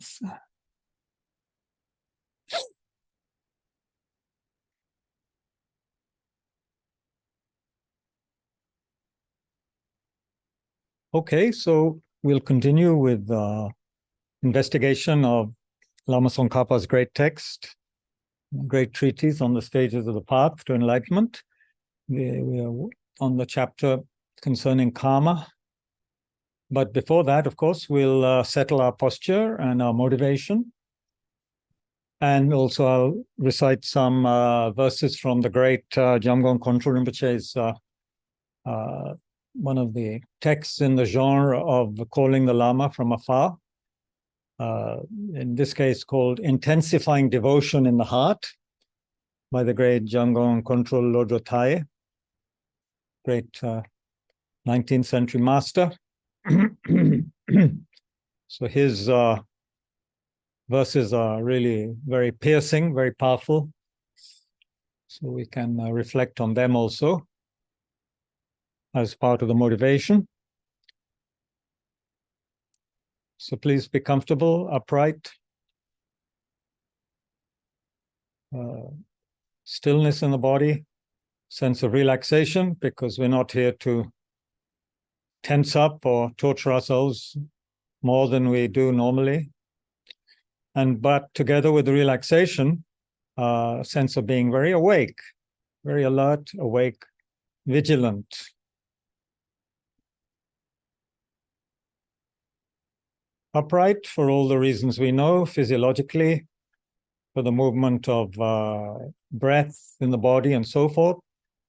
questions? Okay, so we'll continue with investigation of Lama Tsongkhapa's great text, great treatise on the stages of the path to enlightenment. We are on the chapter concerning karma. But before that, of course, we'll settle our posture and our motivation. And also I'll recite some verses from the great Jamgon Kongtrul Rinpoche's one of the texts in the genre of calling the Lama from afar. In this case called Intensifying Devotion in the Heart by the great Jamgon Kongtrul Lodro Thye, great 19th century master. So his verses are really very piercing, very powerful. So we can reflect on them also as part of the motivation. So please be comfortable, upright. Stillness in the body, sense of relaxation, because we're not here to tense up or torture ourselves more than we do normally. But together with the relaxation, sense of being very awake, very alert, awake, vigilant. Upright for all the reasons we know, physiologically, for the movement of breath in the body and so forth,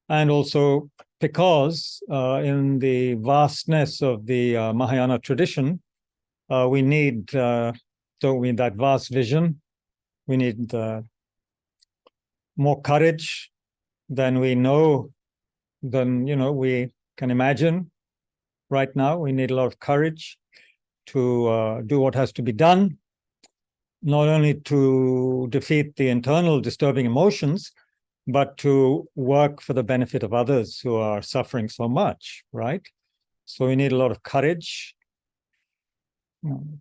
and also because in the vastness of the Mahayana tradition, we need, don't we, that vast vision. We need more courage than we know, than we can imagine right now. We need a lot of courage to do what has to be done, not only to defeat the internal disturbing emotions, but to work for the benefit of others who are suffering so much, right? So we need a lot of courage,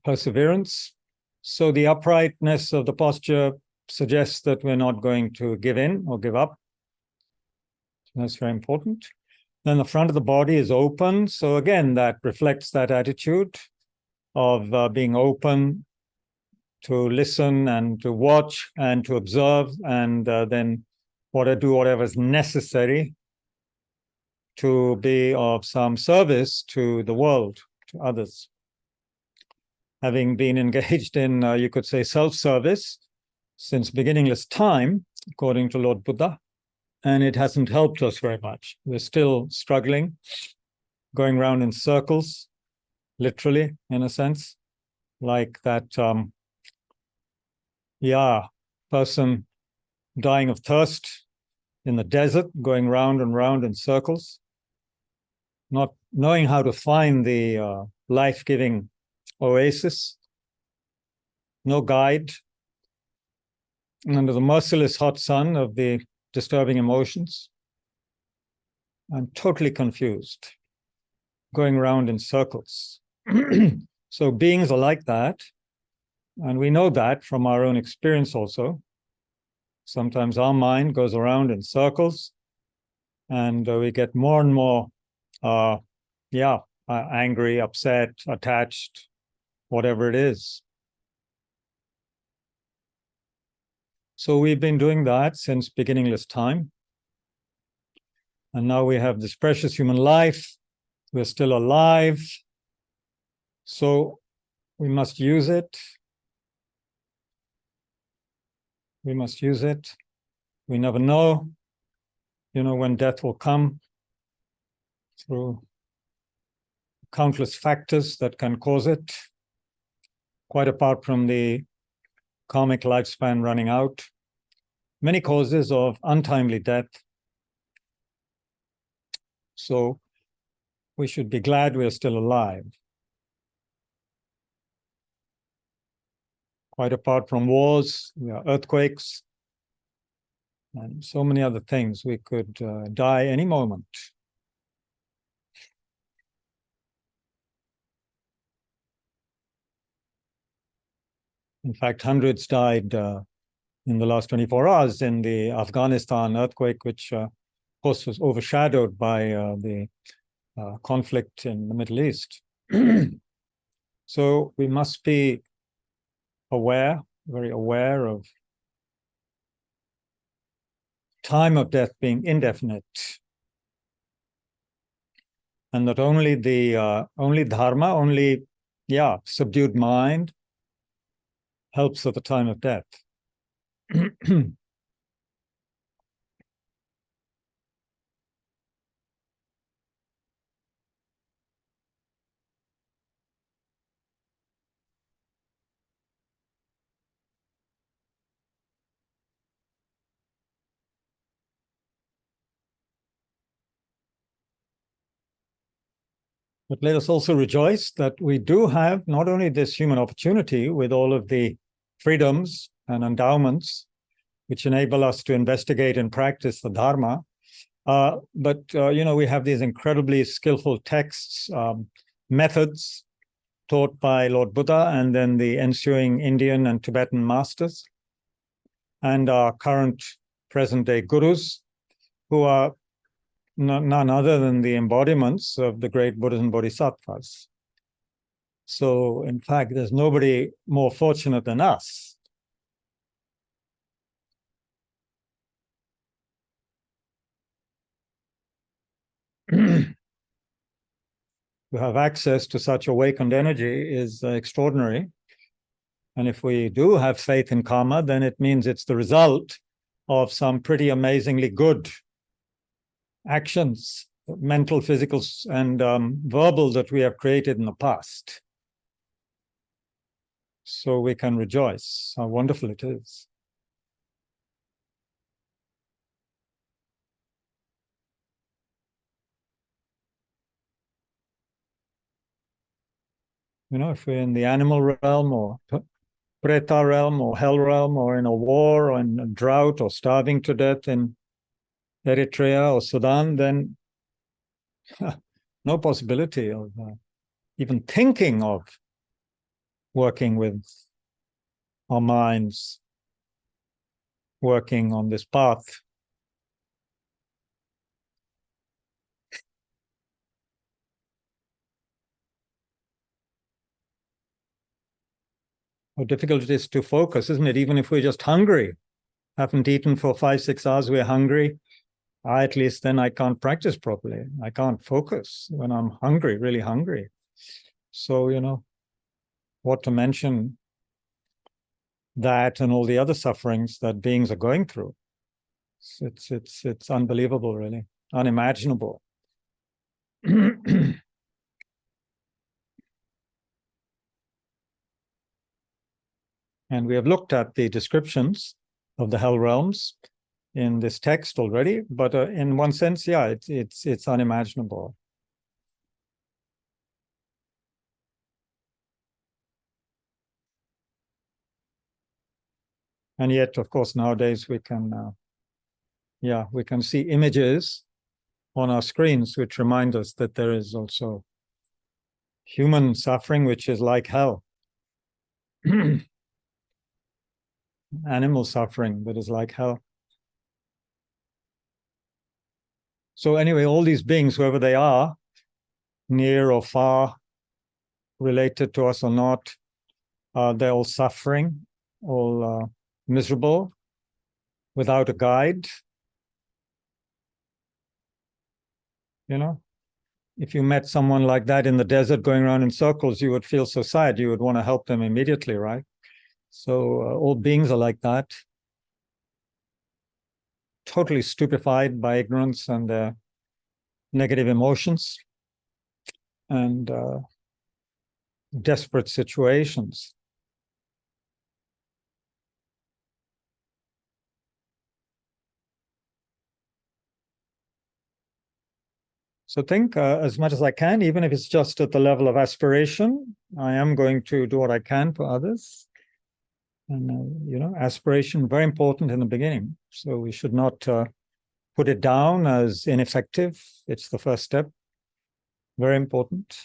perseverance. So the uprightness of the posture suggests that we're not going to give in or give up. So that's very important. Then the front of the body is open. So again, that reflects that attitude of being open to listen and to watch and to observe, and then do whatever is necessary to be of some service to the world, to others. Having been engaged in, you could say, self-service since beginningless time, according to Lord Buddha, and it hasn't helped us very much. We're still struggling, going around in circles, literally, in a sense, like that, person dying of thirst in the desert, going round and round in circles, not knowing how to find the life-giving oasis, no guide, under the merciless hot sun of the disturbing emotions. I'm totally confused, going around in circles. So beings are like that, and we know that from our own experience also. Sometimes our mind goes around in circles, and we get more and more, angry, upset, attached, whatever it is. So we've been doing that since beginningless time. And now we have this precious human life. We're still alive. So we must use it. We must use it. We never know, when death will come through countless factors that can cause it, quite apart from the karmic lifespan running out. Many causes of untimely death. So we should be glad we are still alive. Quite apart from wars, earthquakes, and so many other things. We could die any moment. In fact, hundreds died in the last 24 hours in the Afghanistan earthquake, which, of course, was overshadowed by the conflict in the Middle East. So we must be aware, very aware of time of death being indefinite, and that only the only dharma, only subdued mind helps at the time of death. But let us also rejoice that we do have not only this human opportunity with all of the freedoms and endowments which enable us to investigate and practice the Dharma, but we have these incredibly skillful texts, methods taught by Lord Buddha and then the ensuing Indian and Tibetan masters, and our current present-day gurus, who are none other than the embodiments of the great Buddhas and Bodhisattvas. So, in fact, there's nobody more fortunate than us. To have access to such awakened energy is extraordinary. And if we do have faith in karma, then it means it's the result of some pretty amazingly good actions, mental, physical, and verbal, that we have created in the past. So we can rejoice how wonderful it is. If we're in the animal realm or Preta realm or hell realm, or in a war or in a drought or starving to death in Eritrea or Sudan, then no possibility of even thinking of working with our minds, working on this path. How difficult it is to focus, isn't it? Even if we're just hungry, haven't eaten for 5-6 hours, we're hungry. At least then I can't practice properly. I can't focus when I'm hungry, really hungry. So, what to mention that and all the other sufferings that beings are going through. It's unbelievable, really, unimaginable. And we have looked at the descriptions of the hell realms in this text already, but in one sense, it's unimaginable. And yet, of course, nowadays we can see images on our screens which remind us that there is also human suffering which is like hell. Animal suffering that is like hell. So anyway, all these beings, whoever they are, near or far, related to us or not, they're all suffering, all miserable, without a guide. If you met someone like that in the desert going around in circles, you would feel so sad. You would want to help them immediately, right? So all beings are like that, totally stupefied by ignorance and their negative emotions and desperate situations. So think as much as I can, even if it's just at the level of aspiration, I am going to do what I can for others. And, aspiration, very important in the beginning. So we should not put it down as ineffective. It's the first step. Very important.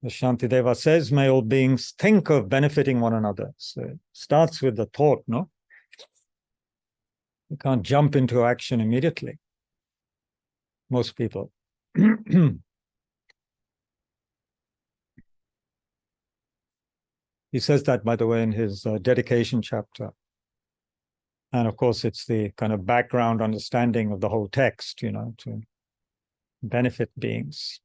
As Shantideva says, may all beings think of benefiting one another. So it starts with the thought, no? You can't jump into action immediately. Most people. He says that, by the way, in his dedication chapter. And of course, it's the kind of background understanding of the whole text, to benefit beings.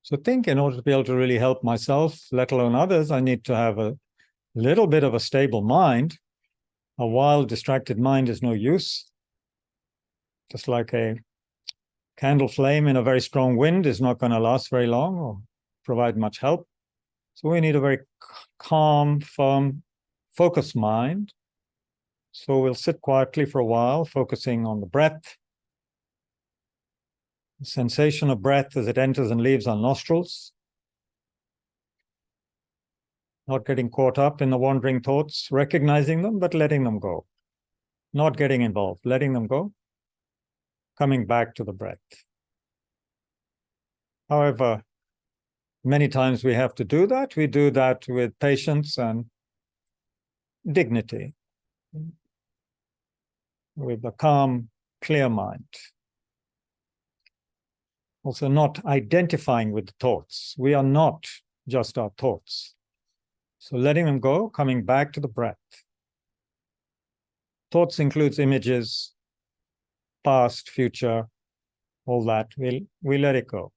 So think, in order to be able to really help myself, let alone others, I need to have a little bit of a stable mind. A wild, distracted mind is no use. Just like a candle flame in a very strong wind is not going to last very long or provide much help. So we need a very calm, firm, focused mind. So we'll sit quietly for a while, focusing on the breath, the sensation of breath as it enters and leaves our nostrils, not getting caught up in the wandering thoughts, recognizing them, but letting them go, not getting involved, letting them go, coming back to the breath. However, many times we have to do that. We do that with patience and dignity, with a calm, clear mind. Also, not identifying with the thoughts. We are not just our thoughts. So letting them go, coming back to the breath. Thoughts includes images, past, future, all that. We let it go.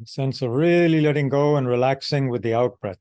A sense of really letting go and relaxing with the out breath.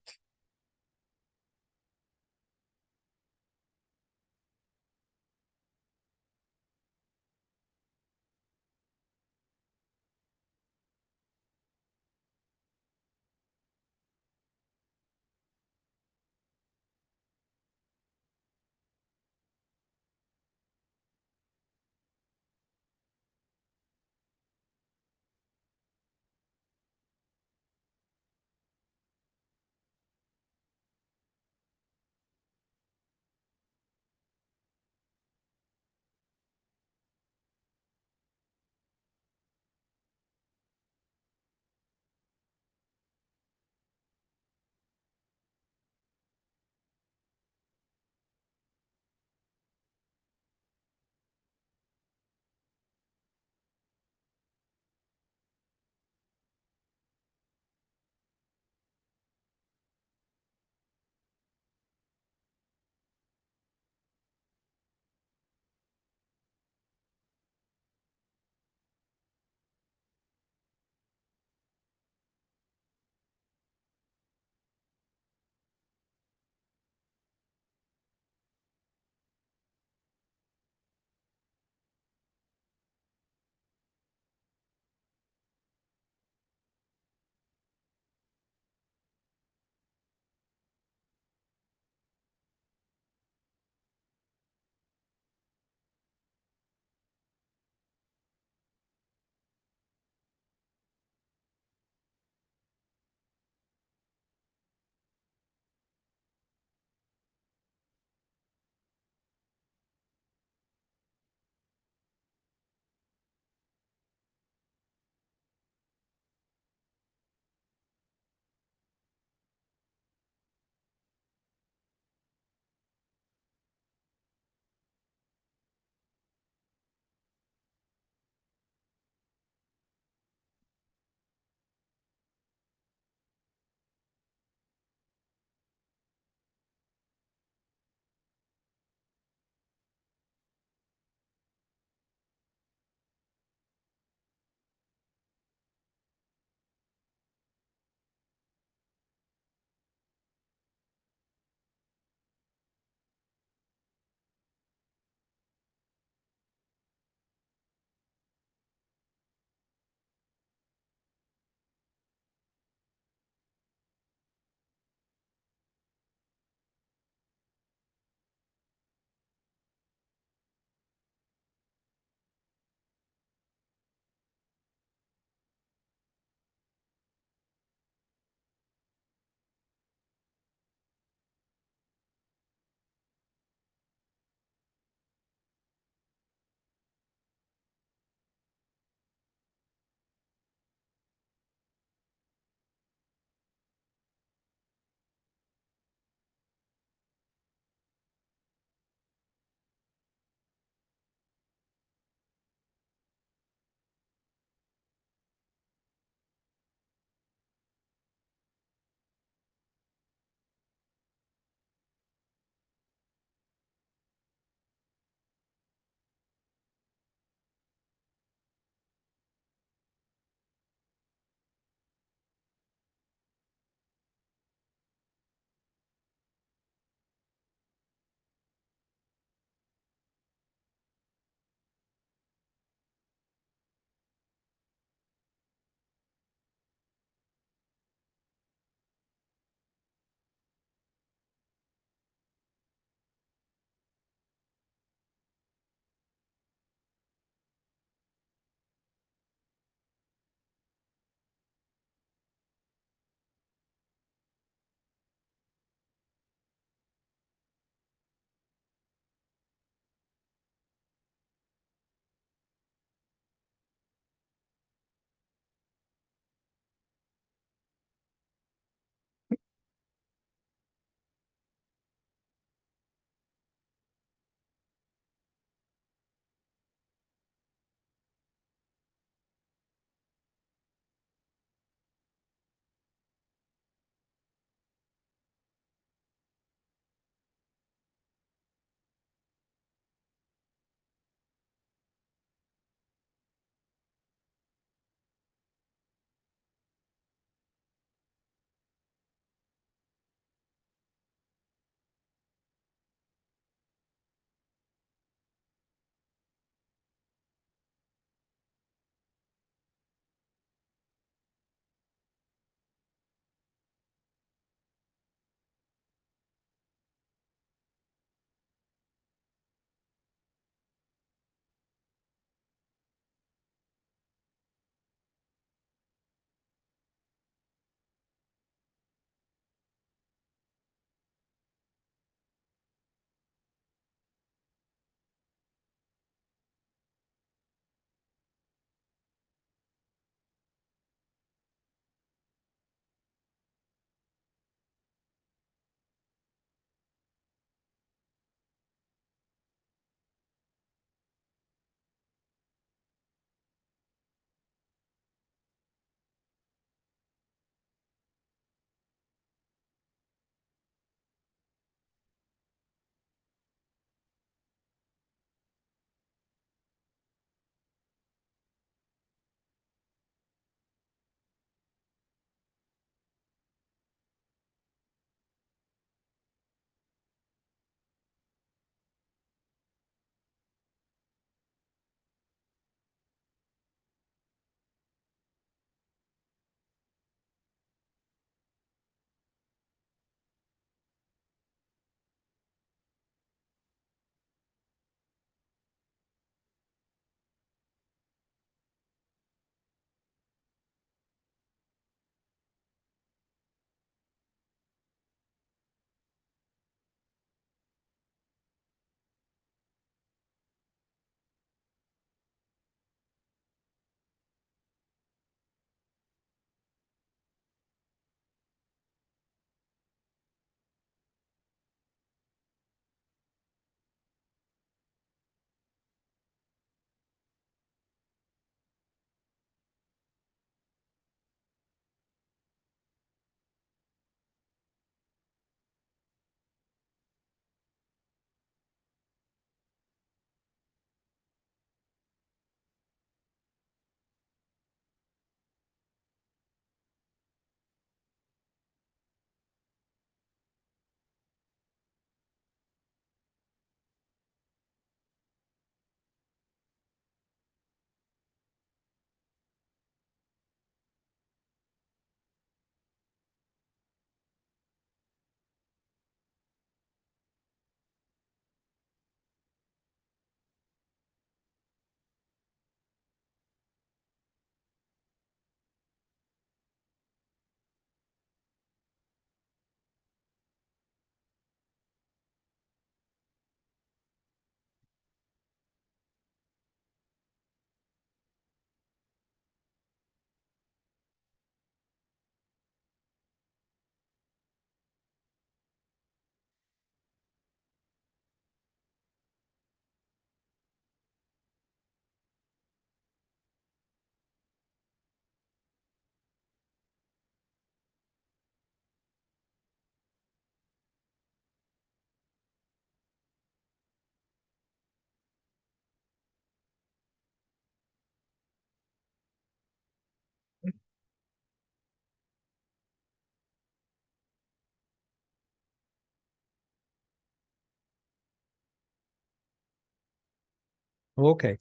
Okay.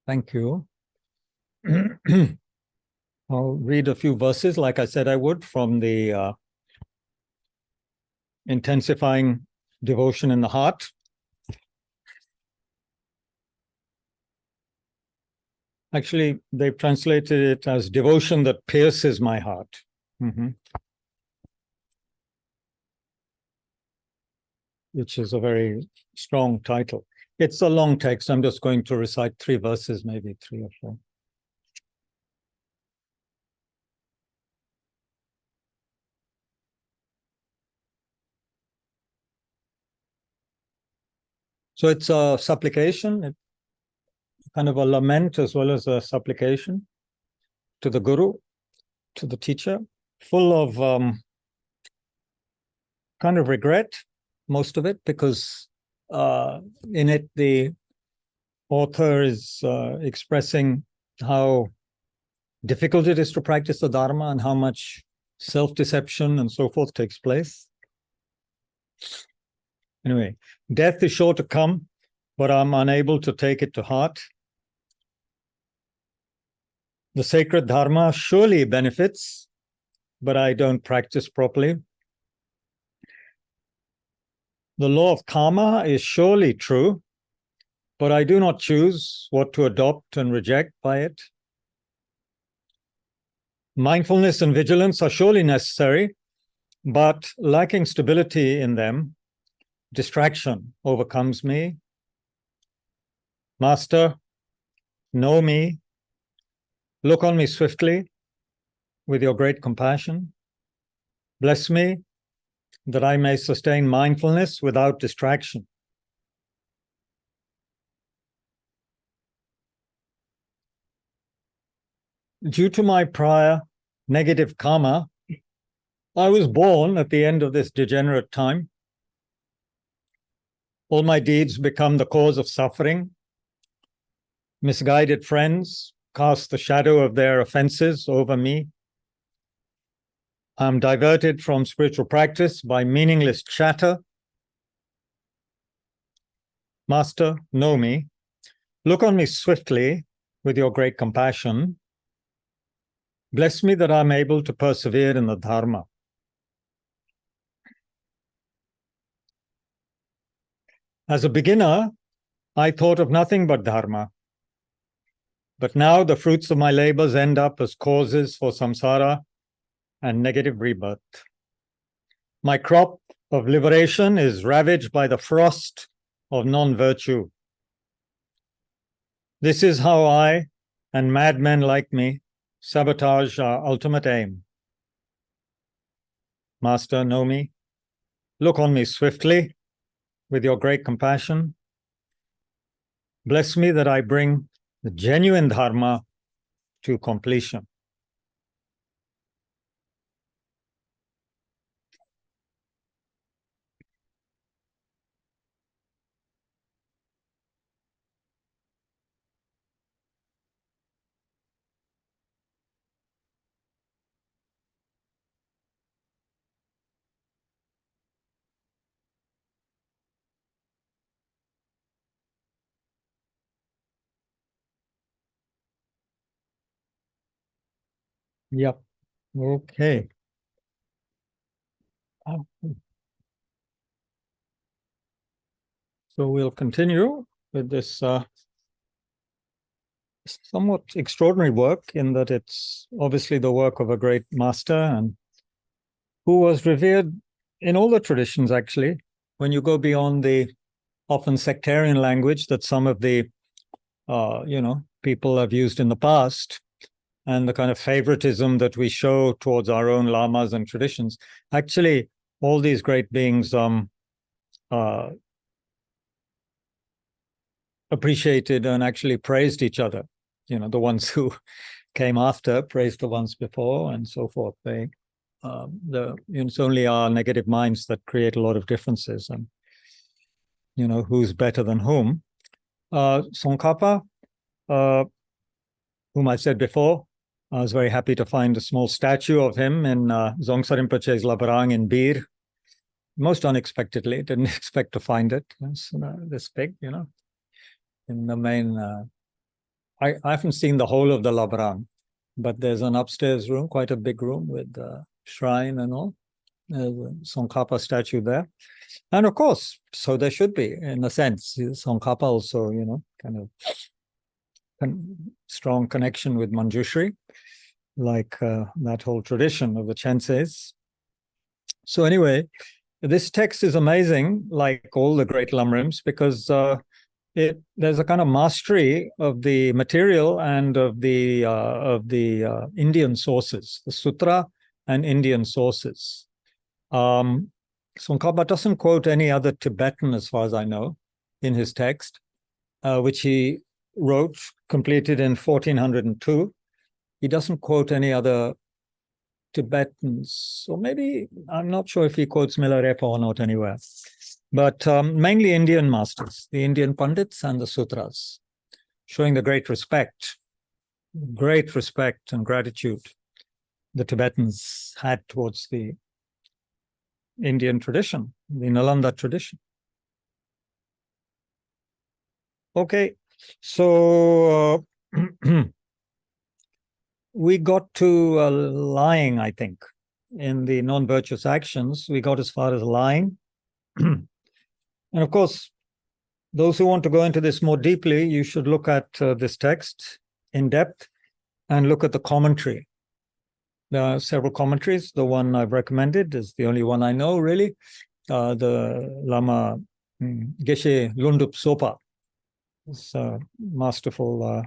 Thank you. I'll read a few verses, like I said I would, from the Intensifying Devotion in the Heart. Actually, they've translated it as devotion that pierces my heart. Which is a very strong title. It's a long text. I'm just going to recite 3 verses, maybe 3 or 4. So it's a supplication, kind of a lament as well as a supplication to the Guru, to the teacher, full of kind of regret, most of it, because in it the author is expressing how difficult it is to practice the Dharma and how much self-deception and so forth takes place. Anyway, death is sure to come, but I'm unable to take it to heart. The sacred Dharma surely benefits, but I don't practice properly. The law of karma is surely true, but I do not choose what to adopt and reject by it. Mindfulness and vigilance are surely necessary, but lacking stability in them, distraction overcomes me. Master, know me, look on me swiftly with your great compassion. Bless me that I may sustain mindfulness without distraction. Due to my prior negative karma, I was born at the end of this degenerate time. All my deeds become the cause of suffering. Misguided friends cast the shadow of their offenses over me. I am diverted from spiritual practice by meaningless chatter. Master, know me. Look on me swiftly with your great compassion. Bless me that I'm able to persevere in the Dharma. As a beginner, I thought of nothing but Dharma. But now the fruits of my labors end up as causes for samsara and negative rebirth. My crop of liberation is ravaged by the frost of non-virtue. This is how I and madmen like me sabotage our ultimate aim. Master, know me. Look on me swiftly with your great compassion. Bless me that I bring the genuine Dharma to completion. Yep. Okay. So we'll continue with this somewhat extraordinary work, in that it's obviously the work of a great master and who was revered in all the traditions, actually. When you go beyond the often sectarian language that some of the people have used in the past, and the kind of favoritism that we show towards our own lamas and traditions, actually all these great beings appreciated and actually praised each other. The ones who came after praised the ones before, and so forth. It's only our negative minds that create a lot of differences, and who's better than whom. Tsongkhapa, whom I said before, I was very happy to find a small statue of him in Dzongsa Rinpoche's Labarang in Bir. Most unexpectedly, didn't expect to find it. It's this big, in the main. I haven't seen the whole of the Lamrim, but there's an upstairs room, quite a big room with shrine and all. There's a Tsongkhapa statue there. And of course, so there should be, in a sense. Tsongkhapa also, kind of strong connection with Manjushri, like that whole tradition of the Chenses. So anyway, this text is amazing, like all the great Lamrims, because there's a kind of mastery of the material and of the Indian sources, the sutra and Indian sources. Tsongkhapa doesn't quote any other Tibetan, as far as I know, in his text, which he wrote, completed in 1402. He doesn't quote any other Tibetans, or maybe, I'm not sure if he quotes Milarepa or not anywhere, but mainly Indian masters, the Indian Pandits and the sutras, showing the great respect and gratitude the Tibetans had towards the Indian tradition, the Nalanda tradition. Okay, so we got to lying, I think. In the non-virtuous actions, we got as far as lying. And of course, those who want to go into this more deeply, you should look at this text in depth and look at the commentary. There are several commentaries. The one I've recommended is the only one I know, really. The Lama Geshe Lundup Sopa. It's a masterful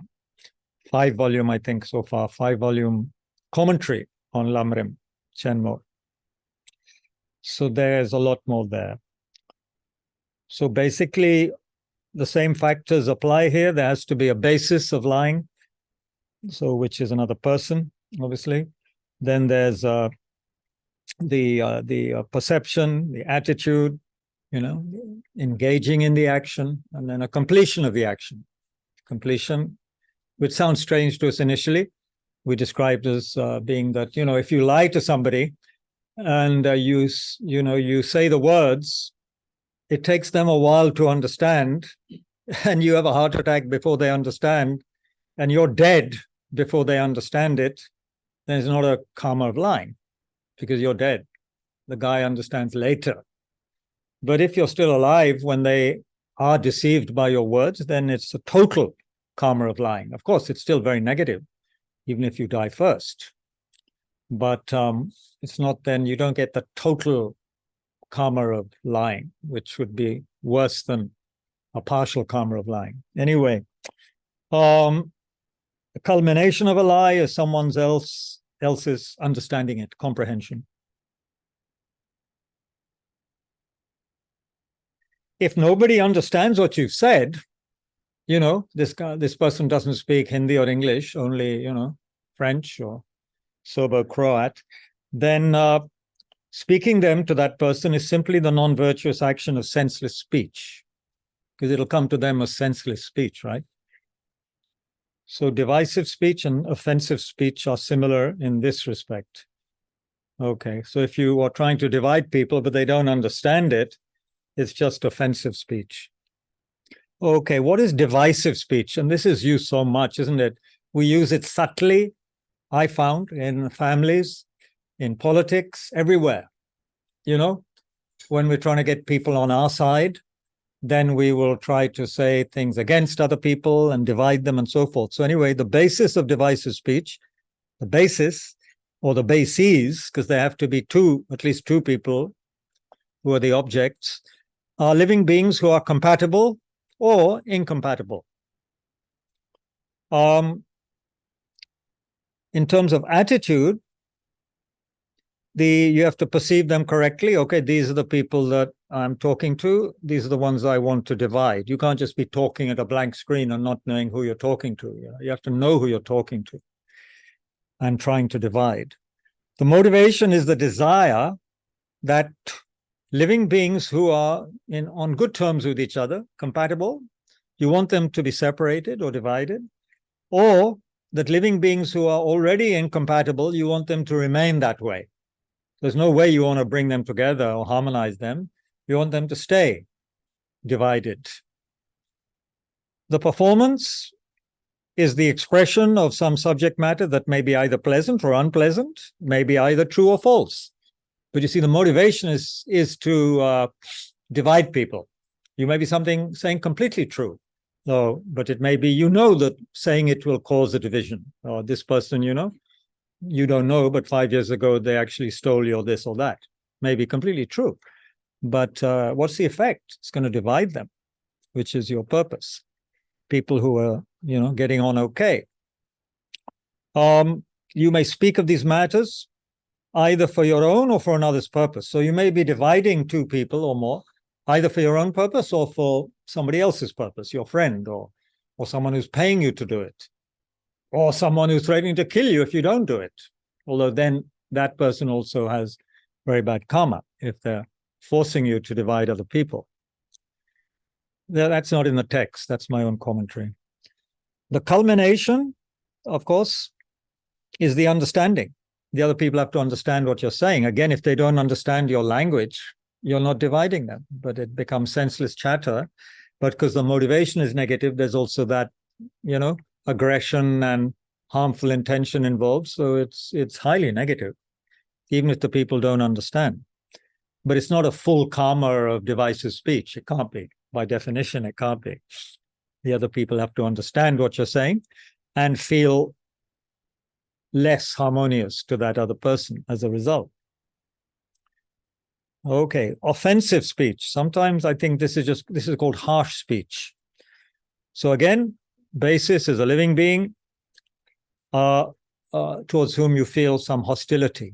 5-volume, I think, so far, 5-volume commentary on Lamrim, Chenmo. So there's a lot more there. So basically, the same factors apply here. There has to be a basis of lying, so which is another person, obviously. Then there's the perception, the attitude, engaging in the action, and then a completion of the action. Completion, which sounds strange to us initially. We described as being that, if you lie to somebody and you say the words, it takes them a while to understand, and you have a heart attack before they understand, and you're dead before they understand it, then it's not a karma of lying, because you're dead. The guy understands later. But if you're still alive when they are deceived by your words, then it's a total karma of lying. Of course, it's still very negative, even if you die first. But it's not, then you don't get the total karma of lying, which would be worse than a partial karma of lying. Anyway, the culmination of a lie is someone else's understanding it, comprehension. If nobody understands what you've said, this person doesn't speak Hindi or English, only, French or Serbo-Croat, then speaking them to that person is simply the non-virtuous action of senseless speech, because it'll come to them as senseless speech, right? So divisive speech and offensive speech are similar in this respect. Okay, so if you are trying to divide people, but they don't understand it, it's just offensive speech. Okay, what is divisive speech? And this is used so much, isn't it? We use it subtly, I found, in families, in politics, everywhere. When we're trying to get people on our side, then we will try to say things against other people and divide them and so forth. So anyway, the basis of divisive speech, the basis, or the bases, because there have to be at least two people who are the objects, are living beings who are compatible or incompatible. In terms of attitude, you have to perceive them correctly. Okay, these are the people that I'm talking to. These are the ones I want to divide. You can't just be talking at a blank screen and not knowing who you're talking to. You have to know who you're talking to and trying to divide. The motivation is the desire that living beings who are on good terms with each other, compatible, you want them to be separated or divided, or that living beings who are already incompatible, you want them to remain that way. There's no way you want to bring them together or harmonize them. You want them to stay divided. The performance is the expression of some subject matter that may be either pleasant or unpleasant, may be either true or false. But you see, the motivation is to divide people. You may be saying completely true, but it may be, that saying it will cause a division. Or this person, you don't know, but 5 years ago they actually stole your this or that. May be completely true. But what's the effect? It's going to divide them, which is your purpose. People who are, getting on okay. You may speak of these matters either for your own or for another's purpose. So you may be dividing two people or more, either for your own purpose or for somebody else's purpose, your friend or someone who's paying you to do it, or someone who's threatening to kill you if you don't do it. Although then that person also has very bad karma if they're forcing you to divide other people. That's not in the text. That's my own commentary. The culmination, of course, is the understanding. The other people have to understand what you're saying. Again, if they don't understand your language, you're not dividing them, but it becomes senseless chatter. But because the motivation is negative, there's also that, aggression and harmful intention involved. So it's highly negative, even if the people don't understand. But it's not a full karma of divisive speech. It can't be. By definition, it can't be. The other people have to understand what you're saying and feel less harmonious to that other person as a result. Okay, offensive speech. Sometimes I think this is called harsh speech. So again, basis is a living being towards whom you feel some hostility.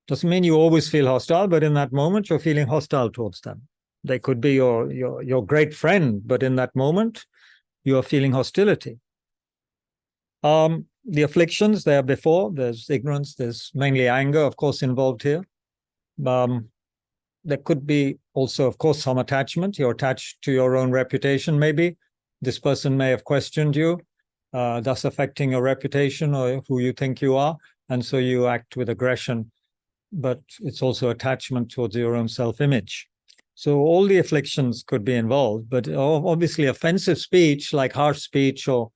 Doesn't mean you always feel hostile, but in that moment you're feeling hostile towards them. They could be your great friend, but in that moment you are feeling hostility. The afflictions there before, there's ignorance, there's mainly anger, of course, involved here. There could be also, of course, some attachment. You're attached to your own reputation, maybe. This person may have questioned you, thus affecting your reputation or who you think you are, and so you act with aggression. But it's also attachment towards your own self-image. So all the afflictions could be involved, but obviously offensive speech, like harsh speech or,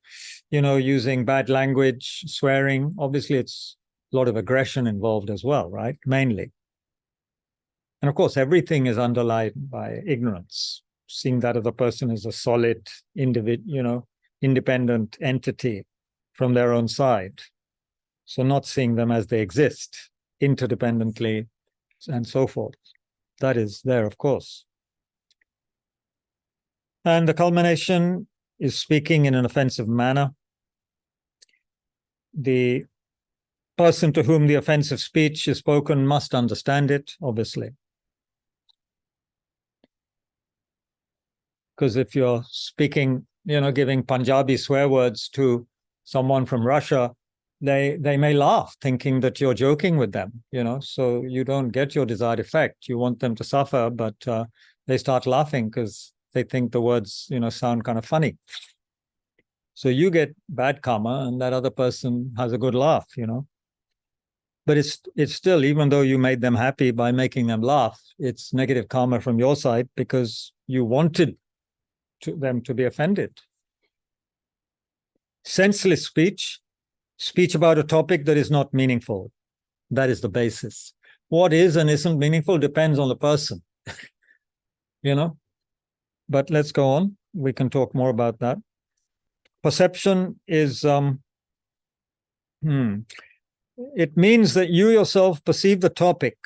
using bad language, swearing, obviously it's a lot of aggression involved as well, right? Mainly. And of course, everything is underlined by ignorance, seeing that other person is a solid individual, independent entity from their own side. So not seeing them as they exist, interdependently, and so forth. That is there, of course. And the culmination is speaking in an offensive manner. The person to whom the offensive speech is spoken must understand it, obviously. Because if you're speaking, giving Punjabi swear words to someone from Russia, they may laugh, thinking that you're joking with them, so you don't get your desired effect. You want them to suffer, but they start laughing because they think the words, sound kind of funny. So you get bad karma, and that other person has a good laugh, But it's still, even though you made them happy by making them laugh, it's negative karma from your side because you wanted them to be offended. Senseless speech about a topic that is not meaningful. That is the basis. What is and isn't meaningful depends on the person, But let's go on. We can talk more about that. Perception is, it means that you yourself perceive the topic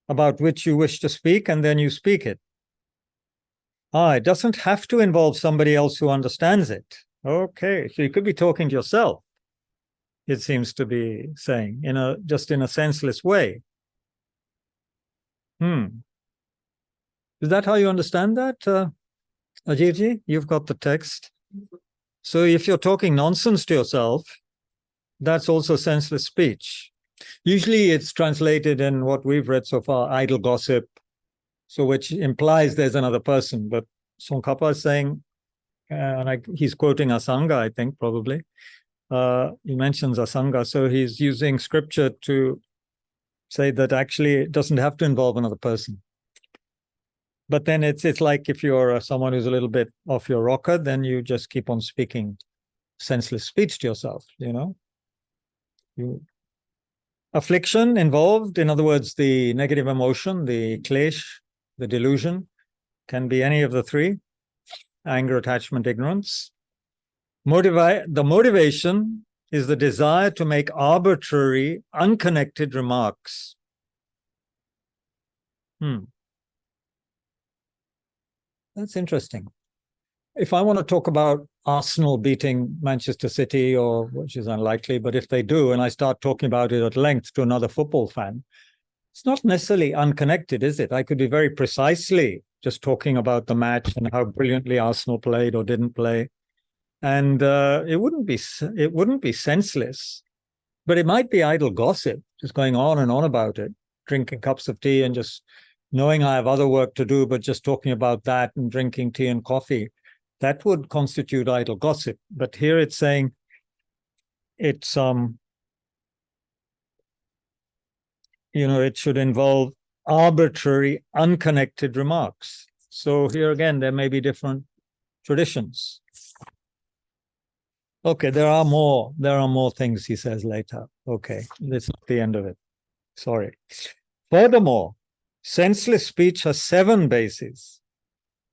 about which you wish to speak, and then you speak it. It doesn't have to involve somebody else who understands it. Okay, so you could be talking to yourself, it seems to be saying, just in a senseless way. Is that how you understand that, Ajirji? You've got the text. So if you're talking nonsense to yourself, that's also senseless speech. Usually it's translated in what we've read so far, idle gossip, so which implies there's another person. But Tsongkhapa is saying, and he's quoting Asanga, I think, probably. He mentions Asanga, so he's using scripture to say that actually it doesn't have to involve another person. But then it's like if you're someone who's a little bit off your rocker, then you just keep on speaking senseless speech to yourself, affliction involved, in other words, the negative emotion, the klesh, the delusion, can be any of the three: anger, attachment, ignorance. The motivation is the desire to make arbitrary, unconnected remarks. That's interesting. If I want to talk about Arsenal beating Manchester City, which is unlikely, but if they do, and I start talking about it at length to another football fan, it's not necessarily unconnected, is it? I could be very precisely just talking about the match and how brilliantly Arsenal played or didn't play, and it wouldn't be senseless, but it might be idle gossip, just going on and on about it, drinking cups of tea and just knowing I have other work to do, but just talking about that and drinking tea and coffee. That would constitute idle gossip. But here it's saying it's it should involve arbitrary, unconnected remarks. So here again, there may be different traditions. Okay, there are more things he says later. Okay, that's not the end of it. Sorry. Furthermore, senseless speech has 7 bases.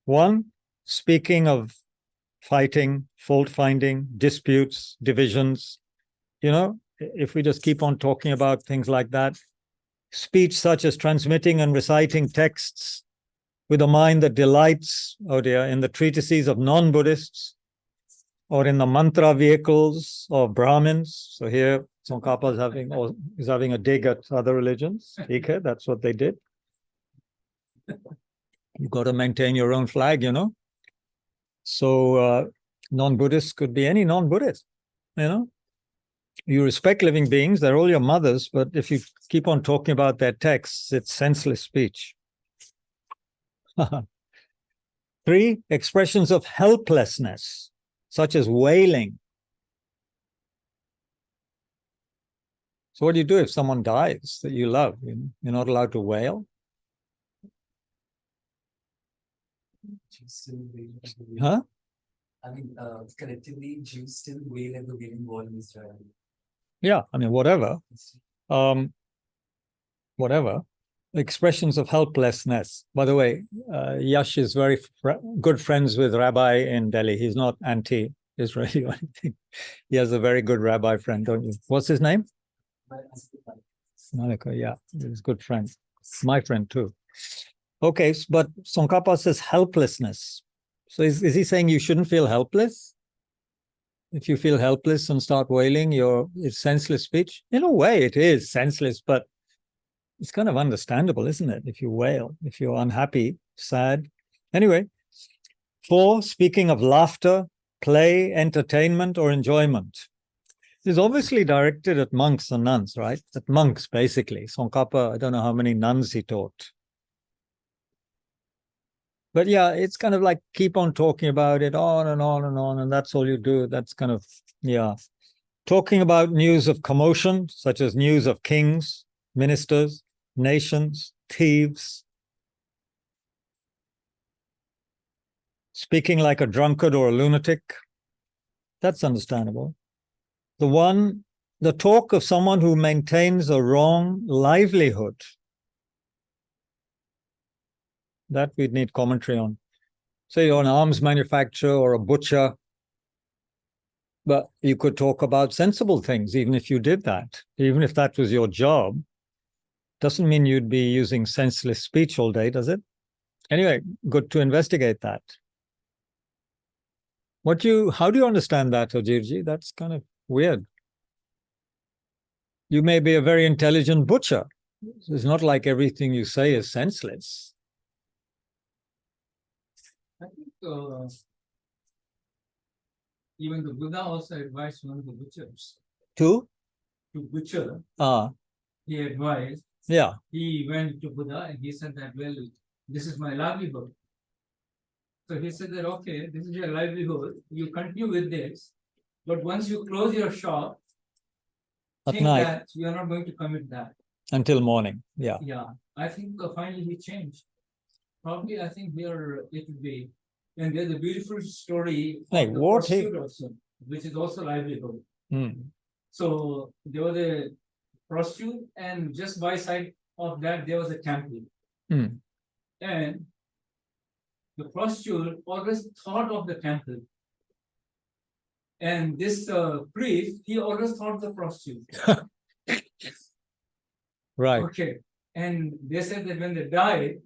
1, speaking of fighting, fault-finding, disputes, divisions. If we just keep on talking about things like that, speech such as transmitting and reciting texts with a mind that delights, in the treatises of non-Buddhists, or in the mantra vehicles of Brahmins. So here, Tsongkhapa is having a dig at other religions. Okay, that's what they did. You've got to maintain your own flag, So non-Buddhists could be any non-Buddhist, You respect living beings, they're all your mothers, but if you keep on talking about their texts, it's senseless speech. 3, expressions of helplessness, such as wailing. So what do you do if someone dies that you love? You're not allowed to wail? Huh? I mean, collectively, Jews still wail at the Wailing Wall in Israel. Yeah, whatever. Whatever. Expressions of helplessness. By the way, Yash is very good friends with Rabbi in Delhi. He's not anti-Israeli or anything. He has a very good rabbi friend, don't you? What's his name? Malika, yeah. He's a good friend. My friend too. Okay, but Tsongkhapa says helplessness. So is he saying you shouldn't feel helpless? If you feel helpless and start wailing, it's senseless speech? In a way, it is senseless, but it's kind of understandable, isn't it? If you wail, if you're unhappy, sad. Anyway, 4, speaking of laughter, play, entertainment, or enjoyment. It's obviously directed at monks and nuns, right? At monks, basically. Tsongkhapa, I don't know how many nuns he taught. But yeah, it's kind of like keep on talking about it on and on and on, and that's all you do. That's kind of, talking about news of commotion, such as news of kings, ministers, nations, thieves. Speaking like a drunkard or a lunatic. That's understandable. The talk of someone who maintains a wrong livelihood. That we'd need commentary on. Say you're an arms manufacturer or a butcher, but you could talk about sensible things even if you did that. Even if that was your job, doesn't mean you'd be using senseless speech all day, does it? Anyway, good to investigate that. How do you understand that, Ajivji? That's kind of weird. You may be a very intelligent butcher. It's not like everything you say is senseless. I think even the Buddha also advised one of the butchers To butcher. He advised. Yeah. He went to Buddha and he said that, well, this is my livelihood. So he said that, okay, this is your livelihood. You continue with this, but once you close your shop, At night, that you are not going to commit that until morning. Yeah. Yeah, I think finally he changed. Probably, I think here it would be, and there's a beautiful story Hey, of the what he- prostitute also, which is also livelihood. Hmm. So there was a prostitute, and just by side of that, there was a temple. Hmm. And the prostitute always thought of the temple. And this priest, he always thought of the prostitute. Right. Okay. And they said that when they died,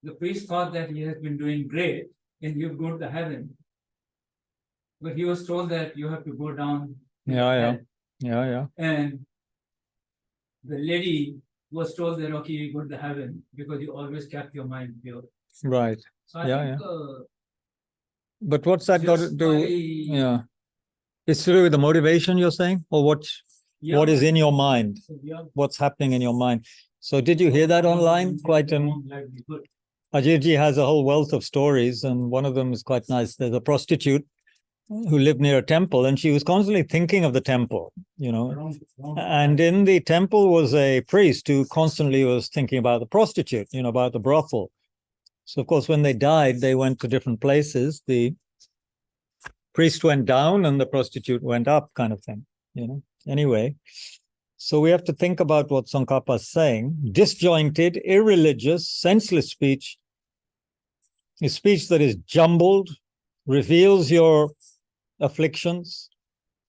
the priest thought that he has been doing great and he would go to the heaven. But he was told that you have to go down to Yeah, yeah. hell. Yeah, yeah. And the lady was told that, okay, you go to the heaven because you always kept your mind pure. Right. So I Yeah, think But what's that got to just do? by, Yeah. It's to do with the motivation you're saying, or what yeah, is in your mind? yeah, What's happening in your mind? So did you hear that online? Quite an livelihood. Ajirji has a whole wealth of stories, and one of them is quite nice. There's a prostitute who lived near a temple, and she was constantly thinking of the temple, and in the temple was a priest who constantly was thinking about the prostitute, about the brothel. So of course, when they died, they went to different places. The priest went down and the prostitute went up, kind of thing, Anyway, so we have to think about what Tsongkhapa is saying. Disjointed, irreligious, senseless speech is speech that is jumbled, reveals your afflictions,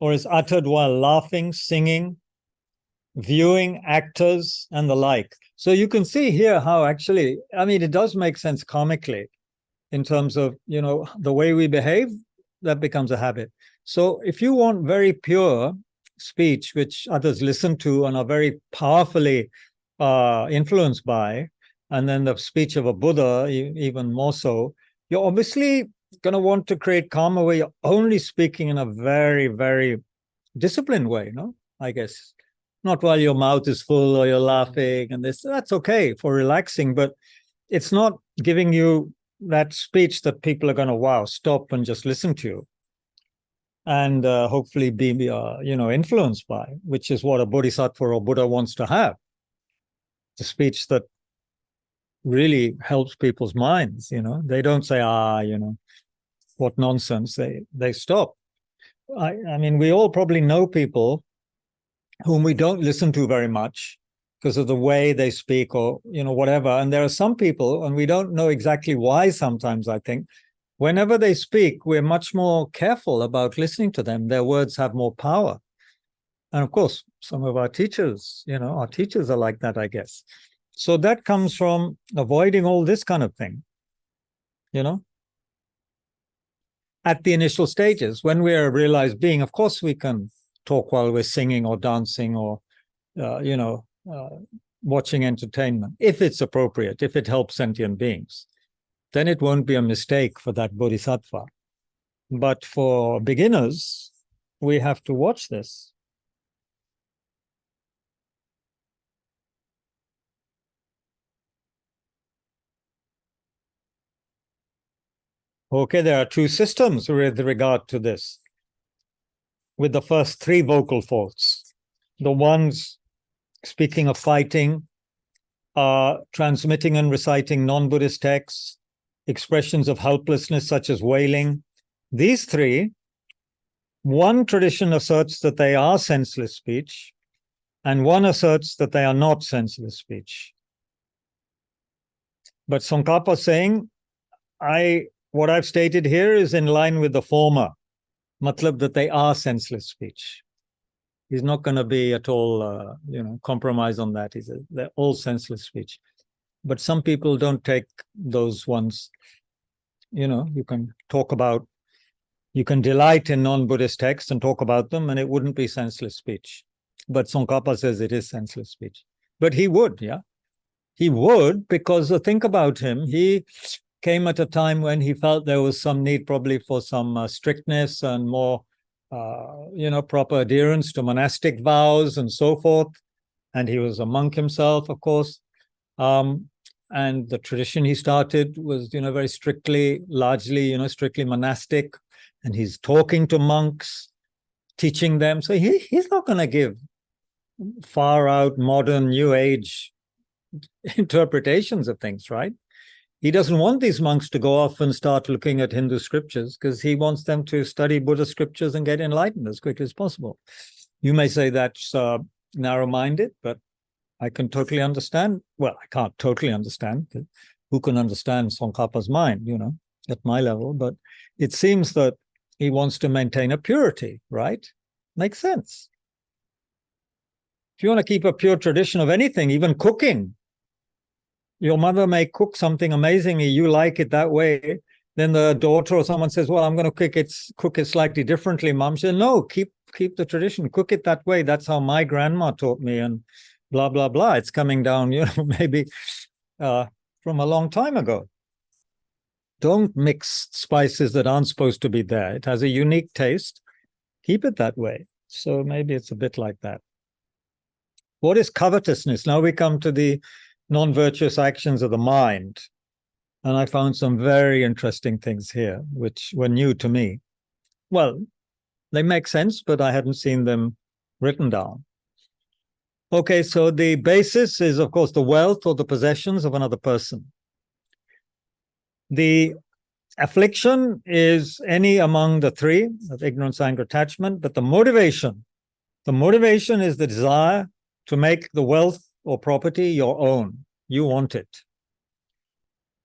or is uttered while laughing, singing, viewing actors, and the like. So you can see here how actually, it does make sense comically in terms of, the way we behave, that becomes a habit. So if you want very pure speech, which others listen to and are very powerfully influenced by, and then the speech of a Buddha, even more so, you're obviously going to want to create karma where you're only speaking in a very, very disciplined way, I guess. Not while your mouth is full or you're laughing and this, that's okay for relaxing, but it's not giving you that speech that people are going to, stop and just listen to you. And hopefully be, influenced by, which is what a bodhisattva or Buddha wants to have. The speech that really helps people's minds, They don't say, what nonsense. They stop. We all probably know people whom we don't listen to very much because of the way they speak or, whatever. And there are some people, and we don't know exactly why sometimes, I think, whenever they speak, we're much more careful about listening to them. Their words have more power. And of course, some of our teachers, our teachers are like that, I guess. So that comes from avoiding all this kind of thing, At the initial stages, when we're a realized being, of course, we can talk while we're singing or dancing or, watching entertainment, if it's appropriate, if it helps sentient beings. Then it won't be a mistake for that bodhisattva. But for beginners, we have to watch this. Okay, there are two systems with regard to this. With the first three vocal faults, the ones speaking of fighting, transmitting and reciting non-Buddhist texts, expressions of helplessness such as wailing. These three, one tradition asserts that they are senseless speech, and one asserts that they are not senseless speech. But Tsongkhapa is saying, what I've stated here is in line with the former, matlab that they are senseless speech. He's not going to be at all, compromise on that. He says they're all senseless speech. But some people don't take those ones. You can talk about, you can delight in non-Buddhist texts and talk about them, and it wouldn't be senseless speech. But Tsongkhapa says it is senseless speech. But he would, yeah. He would, because think about him. He came at a time when he felt there was some need probably for some strictness and more, proper adherence to monastic vows and so forth. And he was a monk himself, of course. And the tradition he started was, very strictly, largely, strictly monastic. And he's talking to monks, teaching them. So he's not going to give far out, modern, new age interpretations of things, right? He doesn't want these monks to go off and start looking at Hindu scriptures, because he wants them to study Buddhist scriptures and get enlightened as quickly as possible. You may say that's narrow-minded, but I can totally understand. Well, I can't totally understand. Who can understand Tsongkhapa's mind, at my level? But it seems that he wants to maintain a purity, right? Makes sense. If you want to keep a pure tradition of anything, even cooking, your mother may cook something amazingly, you like it that way, then the daughter or someone says, well, I'm going to cook it slightly differently. Mom said, no, keep the tradition, cook it that way. That's how my grandma taught me, and blah, blah, blah. It's coming down, maybe from a long time ago. Don't mix spices that aren't supposed to be there. It has a unique taste. Keep it that way. So maybe it's a bit like that. What is covetousness? Now we come to the non-virtuous actions of the mind. And I found some very interesting things here, which were new to me. Well, they make sense, but I hadn't seen them written down. Okay, so the basis is, of course, the wealth or the possessions of another person. The affliction is any among the three, of ignorance, anger, attachment, but the motivation is the desire to make the wealth or property your own. You want it.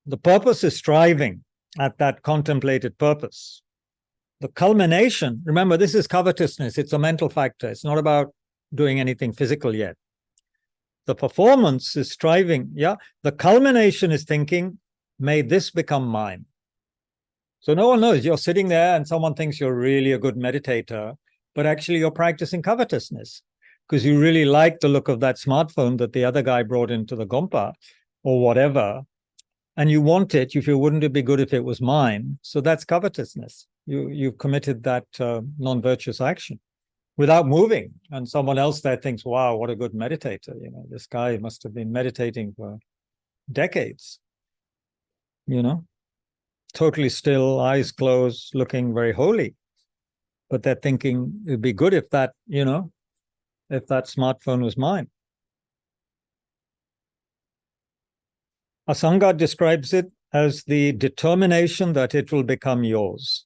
The purpose is striving at that contemplated purpose. The culmination, remember, this is covetousness. It's a mental factor. It's not about doing anything physical yet. The performance is striving. Yeah. The culmination is thinking, may this become mine. So no one knows. You're sitting there and someone thinks you're really a good meditator, but actually you're practicing covetousness because you really like the look of that smartphone that the other guy brought into the Gompa or whatever, and you want it. You feel, wouldn't it be good if it was mine? So that's covetousness. You've committed that non-virtuous action without moving. And someone else there thinks, wow, what a good meditator. This guy must have been meditating for decades. Totally still, eyes closed, looking very holy. But they're thinking it'd be good if that, if that smartphone was mine. Asanga describes it as the determination that it will become yours.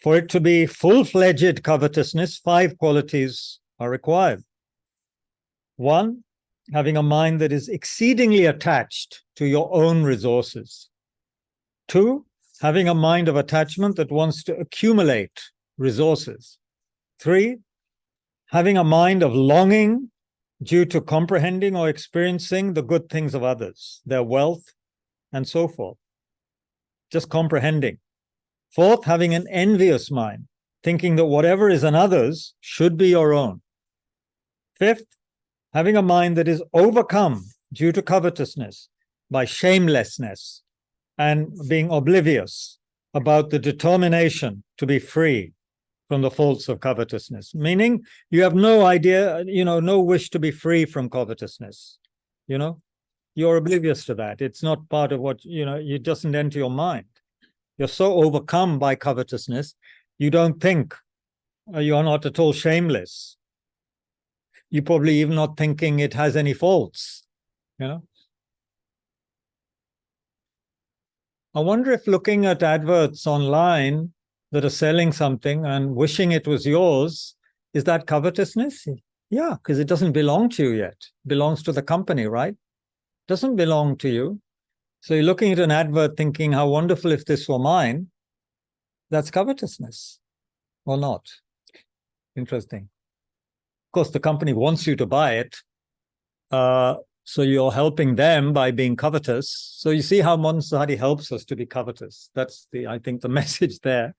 For it to be full-fledged covetousness, 5 qualities are required. 1, having a mind that is exceedingly attached to your own resources. 2, having a mind of attachment that wants to accumulate resources. 3, having a mind of longing due to comprehending or experiencing the good things of others, their wealth, and so forth. Just comprehending. 4th, having an envious mind, thinking that whatever is another's should be your own. 5th, having a mind that is overcome due to covetousness by shamelessness and being oblivious about the determination to be free from the faults of covetousness, meaning you have no idea, no wish to be free from covetousness. You're oblivious to that. It's not part of what, it doesn't enter your mind. You're so overcome by covetousness, you don't think, you're not at all shameless. You're probably even not thinking it has any faults, I wonder if looking at adverts online that are selling something and wishing it was yours, is that covetousness? Yeah, because it doesn't belong to you yet. It belongs to the company, right? It doesn't belong to you. So you're looking at an advert thinking, how wonderful if this were mine. That's covetousness or not. Interesting. Of course, the company wants you to buy it. So you're helping them by being covetous. So you see how modern society helps us to be covetous. That's I think the message there,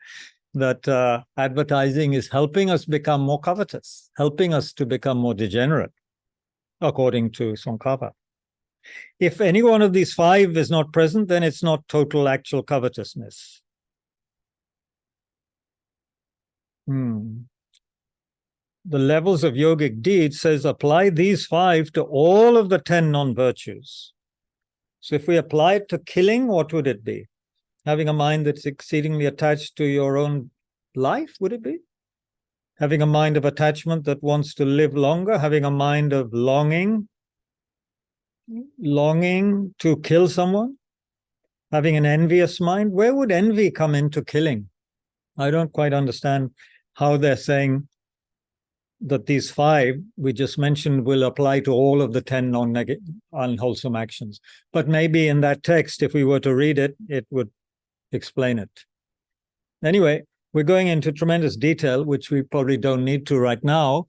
that advertising is helping us become more covetous, helping us to become more degenerate, according to Tsongkhapa. If any one of these 5 is not present, then it's not total actual covetousness. The levels of yogic deed says apply these 5 to all of the 10 non-virtues. So if we apply it to killing, what would it be? Having a mind that's exceedingly attached to your own life, would it be? Having a mind of attachment that wants to live longer, having a mind of longing, longing to kill someone, having an envious mind. Where would envy come into killing? I don't quite understand how they're saying that these 5 we just mentioned will apply to all of the 10 unwholesome actions. But maybe in that text, if we were to read it, it would explain it. Anyway, we're going into tremendous detail, which we probably don't need to right now.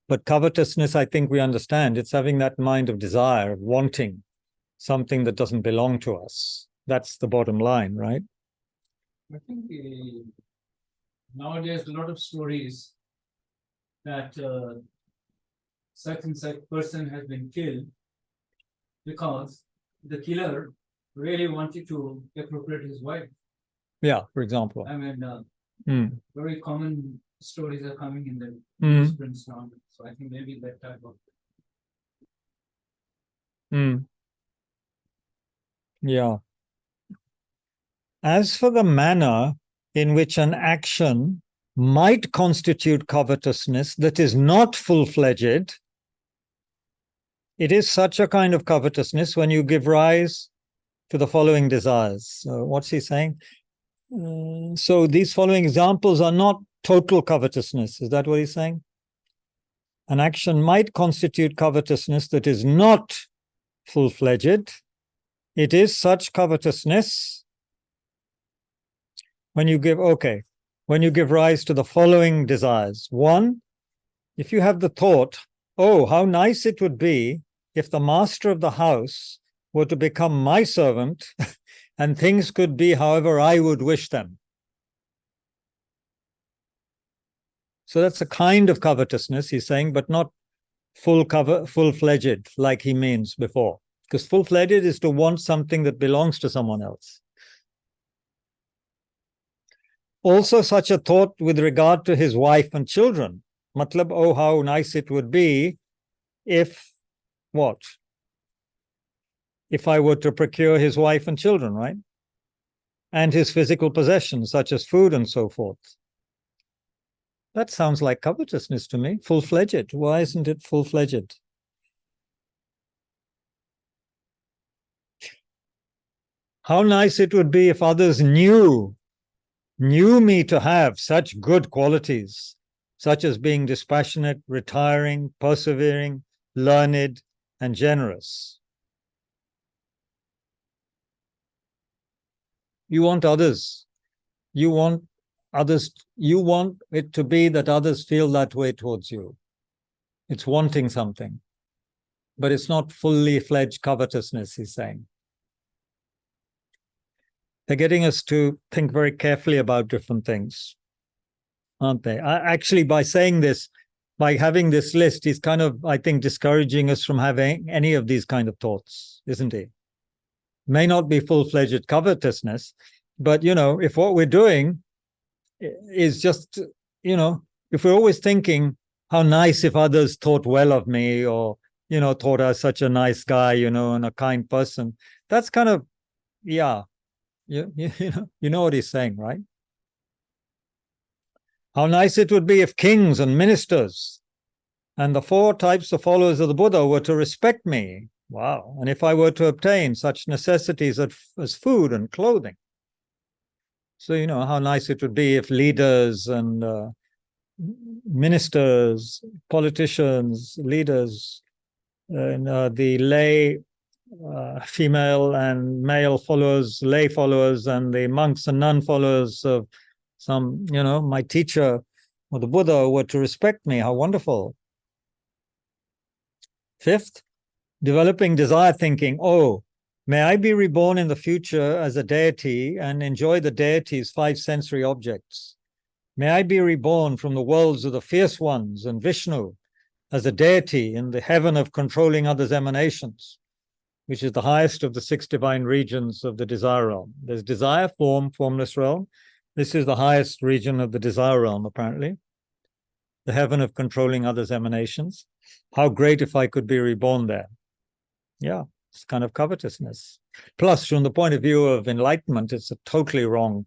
But covetousness, I think we understand. It's having that mind of desire, of wanting something that doesn't belong to us. That's the bottom line, right? I think nowadays a lot of stories that such and such person has been killed because the killer really wanted to appropriate his wife. Yeah, for example. I mean, very common stories are coming in the newsprints now. So I think maybe that type of. Yeah. As for the manner in which an action might constitute covetousness that is not full-fledged, it is such a kind of covetousness when you give rise to the following desires. So what's he saying? So these following examples are not total covetousness. Is that what he's saying? An action might constitute covetousness that is not full-fledged. It is such covetousness when you give rise to the following desires. 1, if you have the thought, oh, how nice it would be if the master of the house were to become my servant and things could be however I would wish them. So that's a kind of covetousness, he's saying, but not full-fledged like he means before. Because full-fledged is to want something that belongs to someone else. Also, such a thought with regard to his wife and children. Matlab, oh, how nice it would be if, what? If I were to procure his wife and children, right? And his physical possessions, such as food and so forth. That sounds like covetousness to me, full-fledged. Why isn't it full-fledged? How nice it would be if others knew me to have such good qualities, such as being dispassionate, retiring, persevering, learned, and generous. You want it to be that others feel that way towards you. It's wanting something, but it's not fully fledged covetousness, he's saying. They're getting us to think very carefully about different things, aren't they? Actually, by saying this, by having this list, he's kind of, I think, discouraging us from having any of these kind of thoughts, isn't he? May not be full-fledged covetousness, but, if what we're doing is just, if we're always thinking how nice if others thought well of me or, thought I was such a nice guy, and a kind person, that's kind of, yeah. You know what he's saying, right? How nice it would be if kings and ministers and the 4 types of followers of the Buddha were to respect me. Wow. And if I were to obtain such necessities as food and clothing. So, how nice it would be if leaders and ministers, politicians, leaders, the lay female and male followers, lay followers, and the monks and nun followers of some, my teacher or the Buddha were to respect me. How wonderful. 5th, developing desire thinking. Oh, may I be reborn in the future as a deity and enjoy the deity's 5 sensory objects. May I be reborn from the worlds of the fierce ones and Vishnu as a deity in the heaven of controlling others' emanations, which is the highest of the 6 divine regions of the desire realm. There's desire, form, formless realm. This is the highest region of the desire realm, apparently. The heaven of controlling others' emanations. How great if I could be reborn there. Yeah, it's kind of covetousness. Plus, from the point of view of enlightenment, it's a totally wrong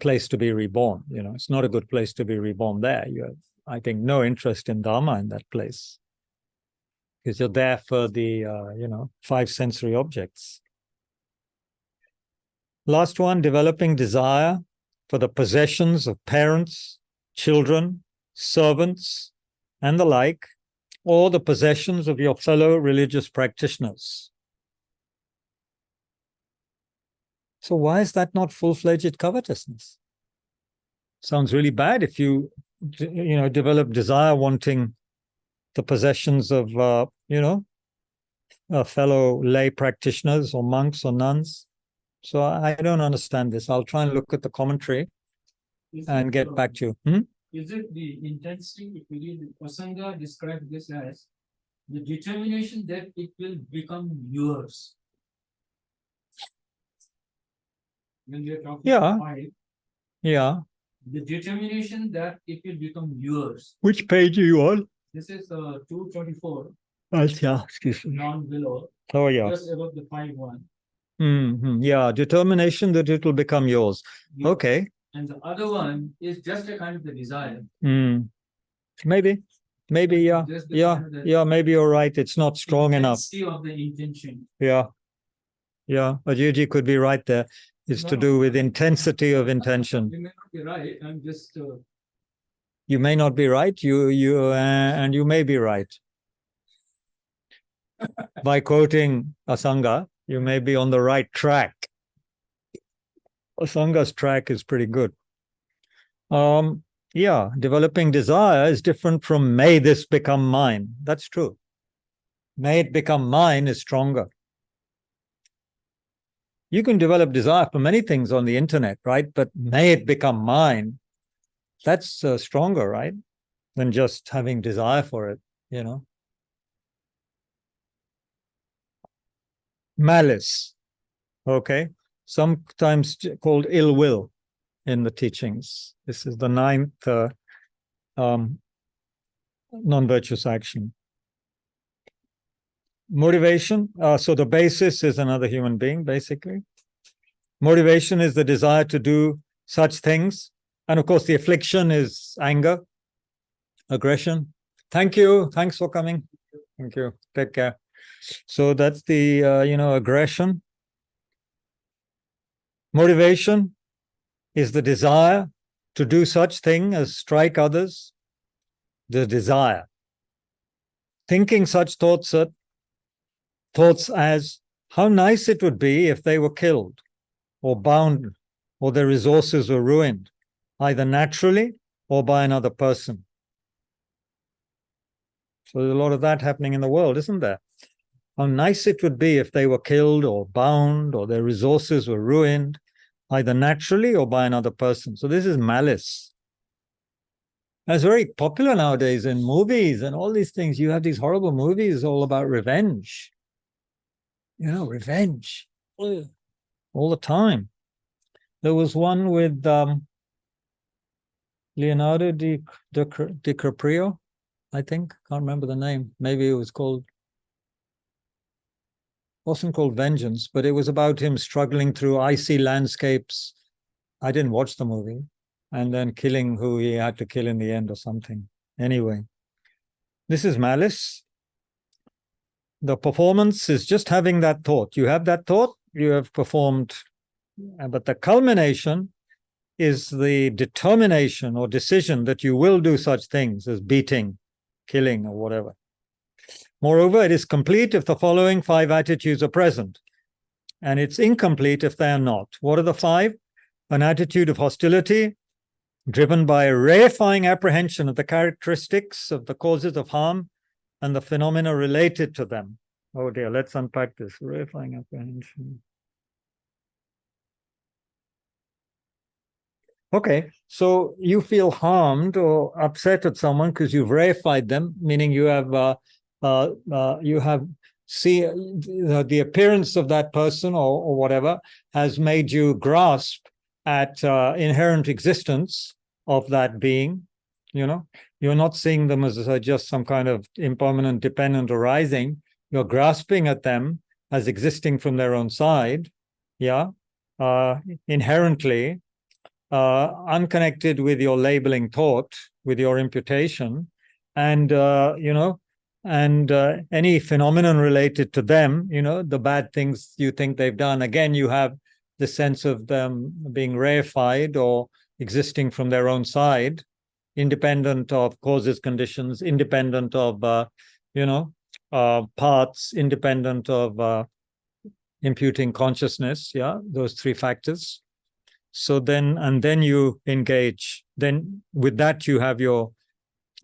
place to be reborn. It's not a good place to be reborn there. You have, I think, no interest in Dharma in that place. because you're there for the, 5 sensory objects. Last one, developing desire for the possessions of parents, children, servants, and the like, or the possessions of your fellow religious practitioners. So why is that not full-fledged covetousness? Sounds really bad if you develop desire wanting the possessions of, fellow lay practitioners or monks or nuns. So I don't understand this. I'll try and look at the commentary and get back to you. Is it the intensity? If you read Pasanga describes this as the determination that it will become yours. When we are talking Yeah. five, Yeah. the determination that it will become yours. Which page are you on? This is 224, Yeah, excuse me. non-below, Oh, yeah. just above the 5-1. Yeah, determination that it will become yours. Yours. Okay. And the other one is just a kind of the desire. Maybe, yeah. Just the Yeah, kind of the yeah, maybe you're right. It's not strong enough. intensity of the intention. Yeah. Ajiji could be right there. It's to do with intensity of intention. You may not be right. I'm just. You may not be right. And you may be right. By quoting Asanga, you may be on the right track. Asanga's track is pretty good. Yeah, developing desire is different from may this become mine. That's true. May it become mine is stronger. You can develop desire for many things on the internet, right? But may it become mine, that's stronger, right? Than just having desire for it, Malice, okay? Sometimes called ill will in the teachings. This is the 9th non-virtuous action. Motivation, so the basis is another human being, basically. Motivation is the desire to do such things. And of course, the affliction is anger, aggression. Thank you. Thanks for coming. Thank you. Take care. So that's the, aggression. Motivation is the desire to do such thing as strike others. The desire. Thinking such thoughts as how nice it would be if they were killed or bound or their resources were ruined, either naturally or by another person. So there's a lot of that happening in the world, isn't there? How nice it would be if they were killed or bound or their resources were ruined, either naturally or by another person. So this is malice. That's very popular nowadays in movies and all these things. You have these horrible movies all about revenge. Revenge. All the time. There was one with Leonardo DiCaprio, I think. Can't remember the name. Maybe it was wasn't called Vengeance, but it was about him struggling through icy landscapes. I didn't watch the movie. And then killing who he had to kill in the end or something. Anyway, this is malice. The performance is just having that thought. You have that thought, you have performed. But the culmination is the determination or decision that you will do such things as beating, killing, or whatever. Moreover, it is complete if the following 5 attitudes are present, and it's incomplete if they are not. What are the 5? An attitude of hostility, driven by a reifying apprehension of the characteristics of the causes of harm and the phenomena related to them. Oh dear, let's unpack this. Reifying apprehension. Okay, so you feel harmed or upset at someone because you've reified them, meaning you have the appearance of that person or whatever has made you grasp at inherent existence of that being. You're not seeing them as just some kind of impermanent dependent arising. You're grasping at them as existing from their own side, inherently. Unconnected with your labeling thought, with your imputation, and and any phenomenon related to them, the bad things you think they've done, again, you have the sense of them being reified or existing from their own side, independent of causes, conditions, independent of, parts, independent of imputing consciousness, those three factors. So then you engage. Then with that, you have your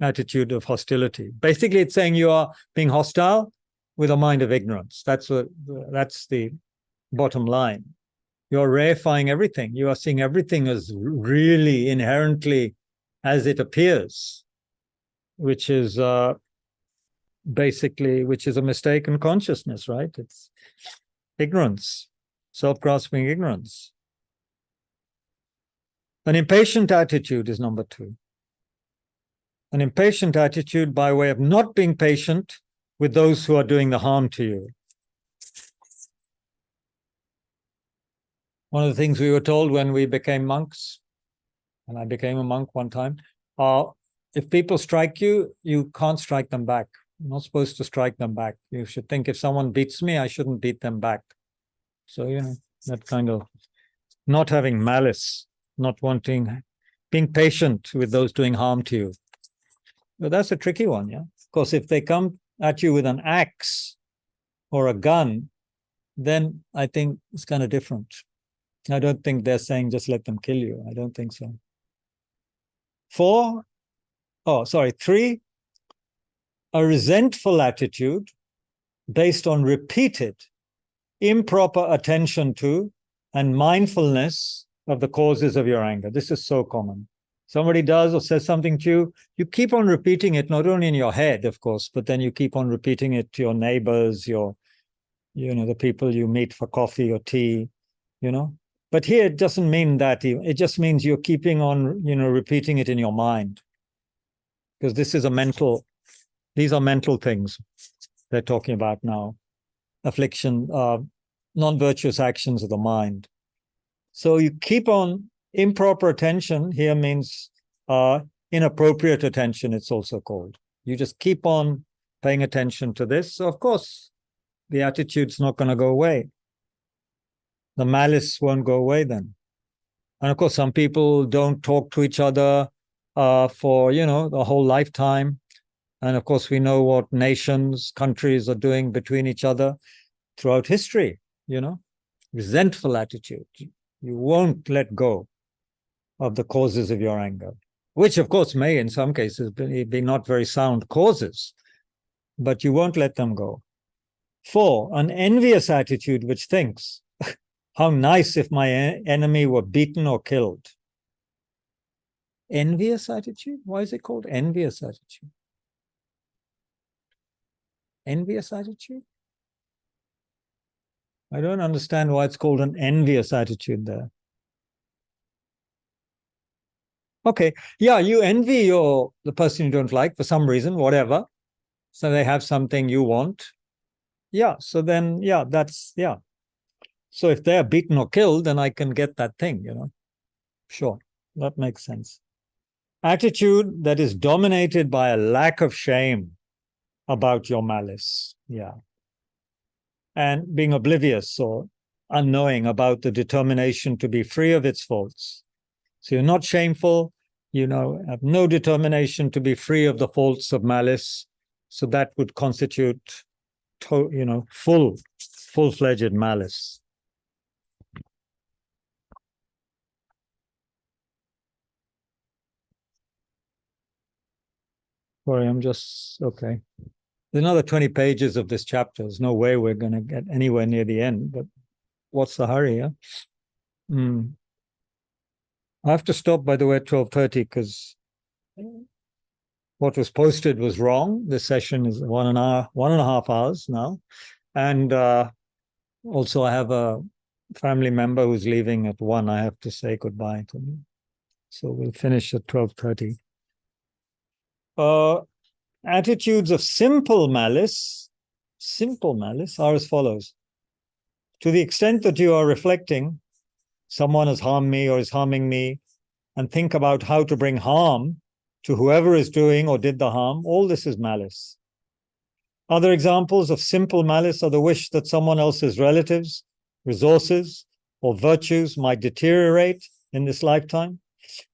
attitude of hostility. Basically, it's saying you are being hostile with a mind of ignorance. That's the bottom line. You're reifying everything. You are seeing everything as really inherently as it appears, which is which is a mistaken consciousness, right? It's ignorance, self-grasping ignorance. An impatient attitude is number 2. An impatient attitude by way of not being patient with those who are doing the harm to you. One of the things we were told when we became monks, and I became a monk one time, if people strike you, you can't strike them back. You're not supposed to strike them back. You should think, if someone beats me, I shouldn't beat them back. So, that kind of not having malice, not wanting, being patient with those doing harm to you. But that's a tricky one, yeah? Of course, if they come at you with an axe or a gun, then I think it's kind of different. I don't think they're saying just let them kill you. I don't think so. 3, a resentful attitude based on repeated improper attention to and mindfulness of the causes of your anger. This is so common. Somebody does or says something to you, you keep on repeating it, not only in your head, of course, but then you keep on repeating it to your neighbors, the people you meet for coffee or tea, But here it doesn't mean that. It just means you're keeping on, repeating it in your mind. Because these are mental things they're talking about now. Affliction, non-virtuous actions of the mind. So you keep on. Improper attention here means inappropriate attention, it's also called. You just keep on paying attention to this. So, of course, the attitude's not going to go away. The malice won't go away then. And, of course, some people don't talk to each other for, the whole lifetime. And, of course, we know what nations, countries are doing between each other throughout history, Resentful attitude. You won't let go of the causes of your anger, which of course may in some cases be not very sound causes, but you won't let them go. 4, an envious attitude which thinks, how nice if my enemy were beaten or killed. Envious attitude? Why is it called envious attitude? Envious attitude? I don't understand why it's called an envious attitude there. Okay, you envy the person you don't like for some reason, whatever. So they have something you want. So then, So if they're beaten or killed, then I can get that thing, Sure, that makes sense. Attitude that is dominated by a lack of shame about your malice. And being oblivious or unknowing about the determination to be free of its faults. So you're not shameful, have no determination to be free of the faults of malice. So that would constitute, full-fledged malice. Sorry, okay. There's another 20 pages of this chapter. There's no way we're going to get anywhere near the end, but what's the hurry, I have to stop, by the way, at 12:30 because what was posted was wrong. This session is 1.5 hours now. And also I have a family member who's leaving at 1. I have to say goodbye to him. So we'll finish at 12:30. Attitudes of simple malice are as follows. To the extent that you are reflecting, someone has harmed me or is harming me, and think about how to bring harm to whoever is doing or did the harm, all this is malice. Other examples of simple malice are the wish that someone else's relatives, resources, or virtues might deteriorate in this lifetime,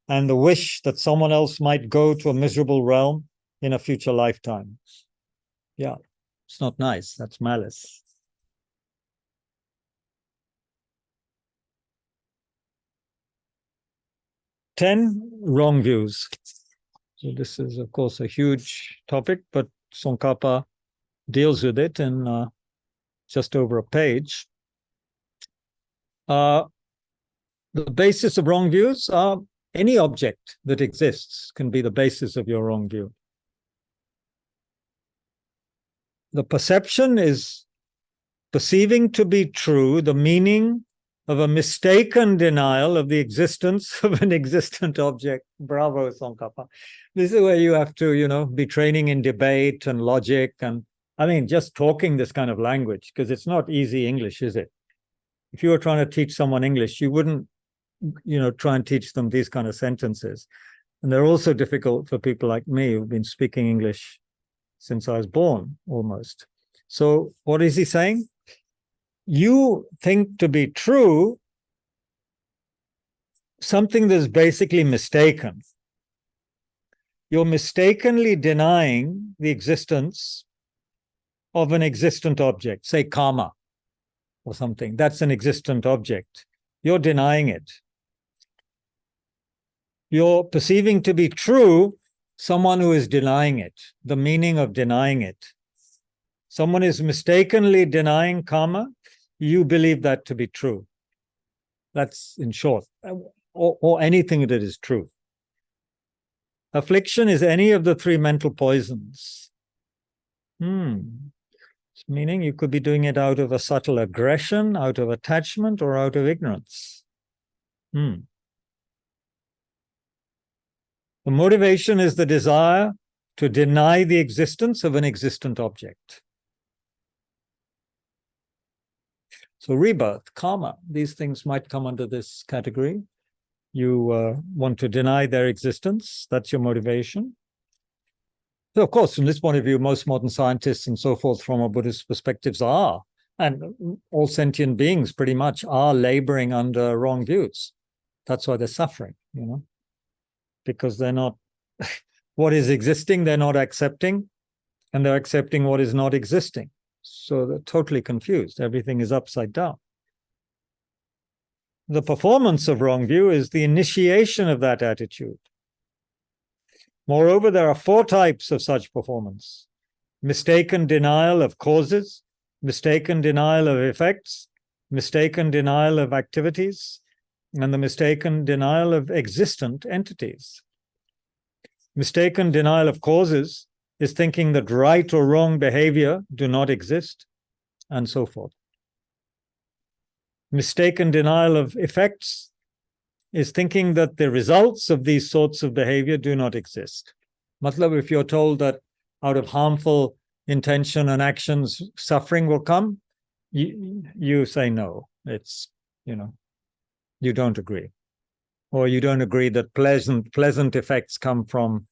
and the wish that someone else might go to a miserable realm in a future lifetime. Yeah, it's not nice. That's malice. Ten wrong views. So this is, of course, a huge topic, but Tsongkhapa deals with it in just over a page. The basis of wrong views are any object that exists can be the basis of your wrong view. The perception is perceiving to be true the meaning of a mistaken denial of the existence of an existent object. Bravo, Tsongkhapa. This is where you have to, be training in debate and logic. And I mean, just talking this kind of language, because it's not easy English, is it? If you were trying to teach someone English, you wouldn't, try and teach them these kind of sentences. And they're also difficult for people like me who've been speaking English since I was born, almost. So what is he saying? You think to be true something that's basically mistaken. You're mistakenly denying the existence of an existent object, say karma or something. That's an existent object. You're denying it. You're perceiving to be true someone who is denying it, the meaning of denying it. Someone is mistakenly denying karma, you believe that to be true. That's in short, or anything that is true. Affliction is any of the three mental poisons. Meaning you could be doing it out of a subtle aggression, out of attachment, or out of ignorance. The motivation is the desire to deny the existence of an existent object. So rebirth, karma, these things might come under this category. You want to deny their existence. That's your motivation. So of course, from this point of view, most modern scientists and so forth from a Buddhist perspectives are, and all sentient beings pretty much are laboring under wrong views. That's why they're suffering, because they're not, what is existing, they're not accepting, and they're accepting what is not existing. So they're totally confused. Everything is upside down. The performance of wrong view is the initiation of that attitude. Moreover, there are 4 types of such performance: mistaken denial of causes, mistaken denial of effects, mistaken denial of activities, and the mistaken denial of existent entities. Mistaken denial of causes is thinking that right or wrong behavior do not exist, and so forth. Mistaken denial of effects is thinking that the results of these sorts of behavior do not exist. Matlab, if you're told that out of harmful intention and actions, suffering will come, you say no. It's, you don't agree. Or you don't agree that pleasant effects come from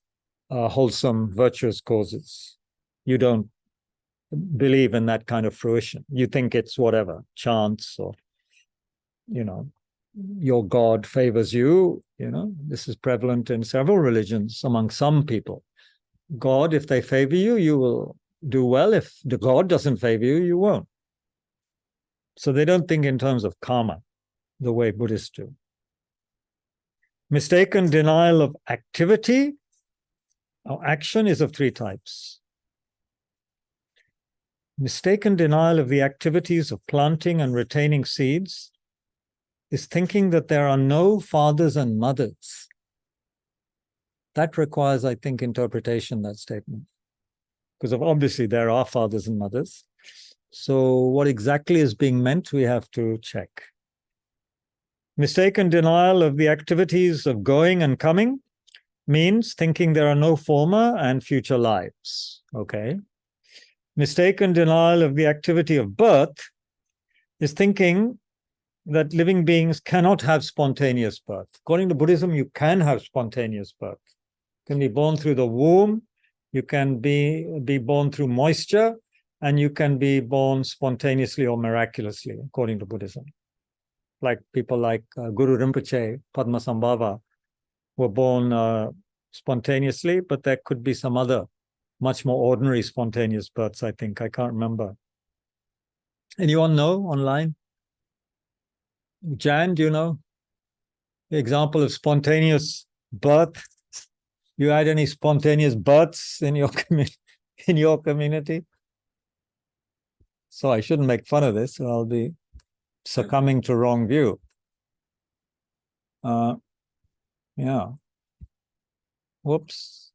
wholesome, virtuous causes. You don't believe in that kind of fruition. You think it's whatever, chance, or, your God favors you. This is prevalent in several religions among some people. God, if they favor you, you will do well. If the God doesn't favor you, you won't. So they don't think in terms of karma the way Buddhists do. Mistaken denial of activity or action is of 3 types. Mistaken denial of the activities of planting and retaining seeds is thinking that there are no fathers and mothers. That requires, I think, interpretation, that statement. Because obviously there are fathers and mothers. So what exactly is being meant, we have to check. Mistaken denial of the activities of going and coming means thinking there are no former and future lives. Okay. Mistaken denial of the activity of birth is thinking that living beings cannot have spontaneous birth. According to Buddhism, you can have spontaneous birth. You can be born through the womb. You can be born through moisture. and you can be born spontaneously or miraculously, according to Buddhism. Like people like Guru Rinpoche, Padmasambhava, were born spontaneously, but there could be some other much more ordinary spontaneous births, I think. I can't remember. Anyone know online? Jan, do you know the example of spontaneous birth? You had any spontaneous births in your community? So I shouldn't make fun of this, or I'll be succumbing to wrong view. Yeah. Whoops.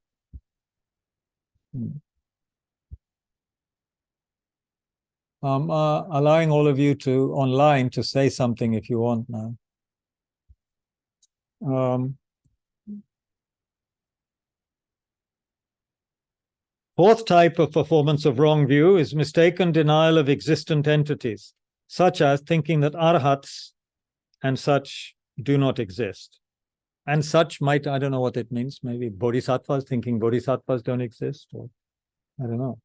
I'm allowing all of you to online to say something if you want now. Fourth type of performance of wrong view is mistaken denial of existent entities, such as thinking that arhats and such do not exist. And such might, I don't know what it means, maybe bodhisattvas, thinking bodhisattvas don't exist, or I don't know.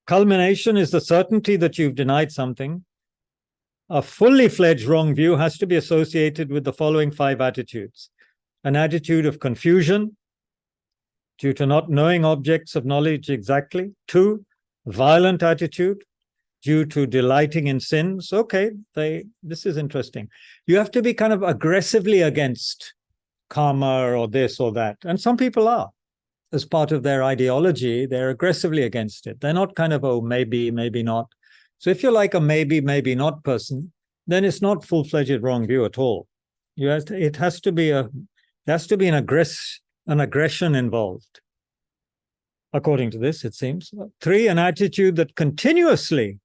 Culmination is the certainty that you've denied something. A fully fledged wrong view has to be associated with the following 5 attitudes. An attitude of confusion, due to not knowing objects of knowledge exactly. 2, violent attitude, due to delighting in sins. Okay, this is interesting. You have to be kind of aggressively against karma or this or that. And some people are. As part of their ideology, they're aggressively against it. They're not kind of, oh, maybe, maybe not. So if you're like a maybe, maybe not person, then it's not full-fledged wrong view at all. It has to be an aggression involved. According to this, it seems. 3, an attitude that continuously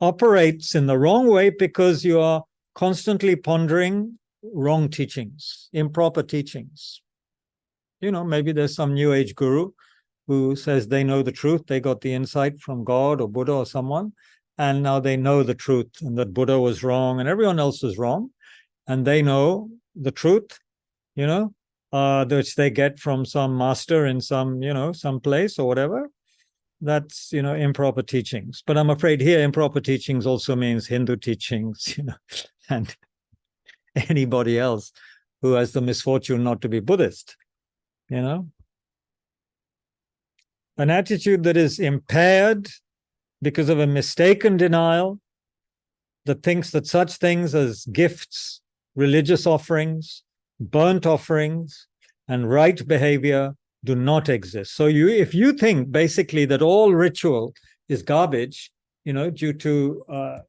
operates in the wrong way because you are constantly pondering wrong teachings, improper teachings. You know, maybe there's some new age guru who says they know the truth, they got the insight from God or Buddha or someone, and now they know the truth and that Buddha was wrong and everyone else was wrong, and they know the truth, you know, which they get from some master in some, you know, some place or whatever. That's, you know, improper teachings. But I'm afraid here improper teachings also means Hindu teachings, you know, and anybody else who has the misfortune not to be Buddhist, you know. An attitude that is impaired because of a mistaken denial that thinks that such things as gifts, religious offerings, burnt offerings, and right behavior do not exist. So if you think basically that all ritual is garbage, you know, due to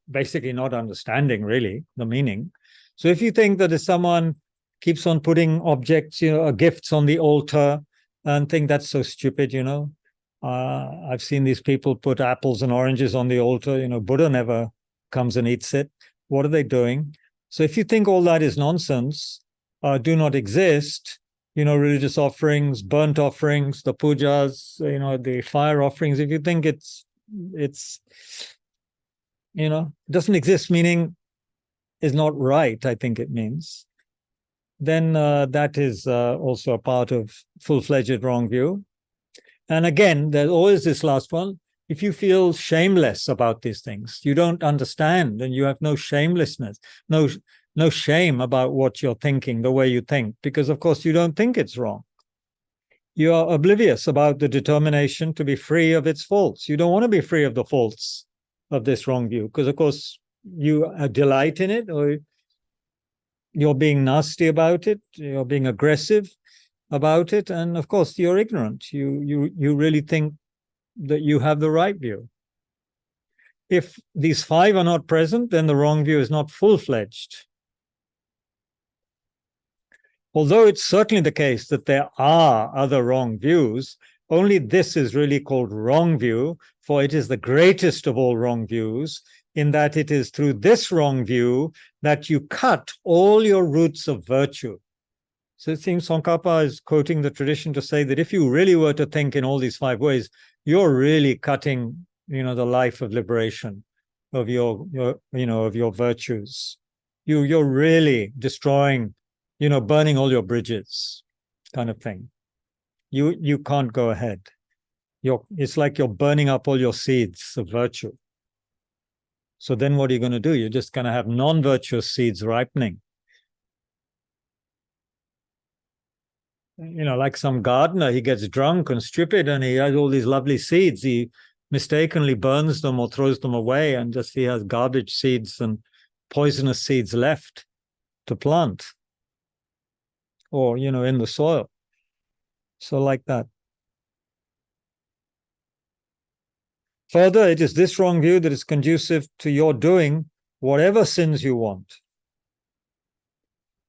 basically not understanding really the meaning. So if you think that if someone keeps on putting objects, you know, gifts on the altar and think that's so stupid, you know, I've seen these people put apples and oranges on the altar, you know, Buddha never comes and eats it. What are they doing? So if you think all that is nonsense, do not exist, you know, religious offerings, burnt offerings, the pujas, you know, the fire offerings, if you think it's, you know, doesn't exist, meaning is not right, I think it means, then that is also a part of full-fledged wrong view. And again, there's always this last one. If you feel shameless about these things, you don't understand and you have no shamelessness, no shame about what you're thinking, the way you think, because of course you don't think it's wrong. You are oblivious about the determination to be free of its faults. You don't want to be free of the faults of this wrong view, because of course you delight in it, or you're being nasty about it, you're being aggressive about it, and of course you're ignorant. You really think that you have the right view. If these 5 are not present, then the wrong view is not full-fledged. Although it's certainly the case that there are other wrong views, only this is really called wrong view, for it is the greatest of all wrong views, in that it is through this wrong view that you cut all your roots of virtue. So it seems Tsongkhapa is quoting the tradition to say that if you really were to think in all these 5 ways, you're really cutting, you know, the life of liberation of your you know, of your virtues. You're really destroying, you know, burning all your bridges, kind of thing. You can't go ahead. it's like you're burning up all your seeds of virtue. So then what are you going to do? You're just going to have non-virtuous seeds ripening. Like some gardener, he gets drunk and stupid and he has all these lovely seeds. He mistakenly burns them or throws them away, and just he has garbage seeds and poisonous seeds left to plant, or, in the soil. So like that. Further, it is this wrong view that is conducive to your doing whatever sins you want.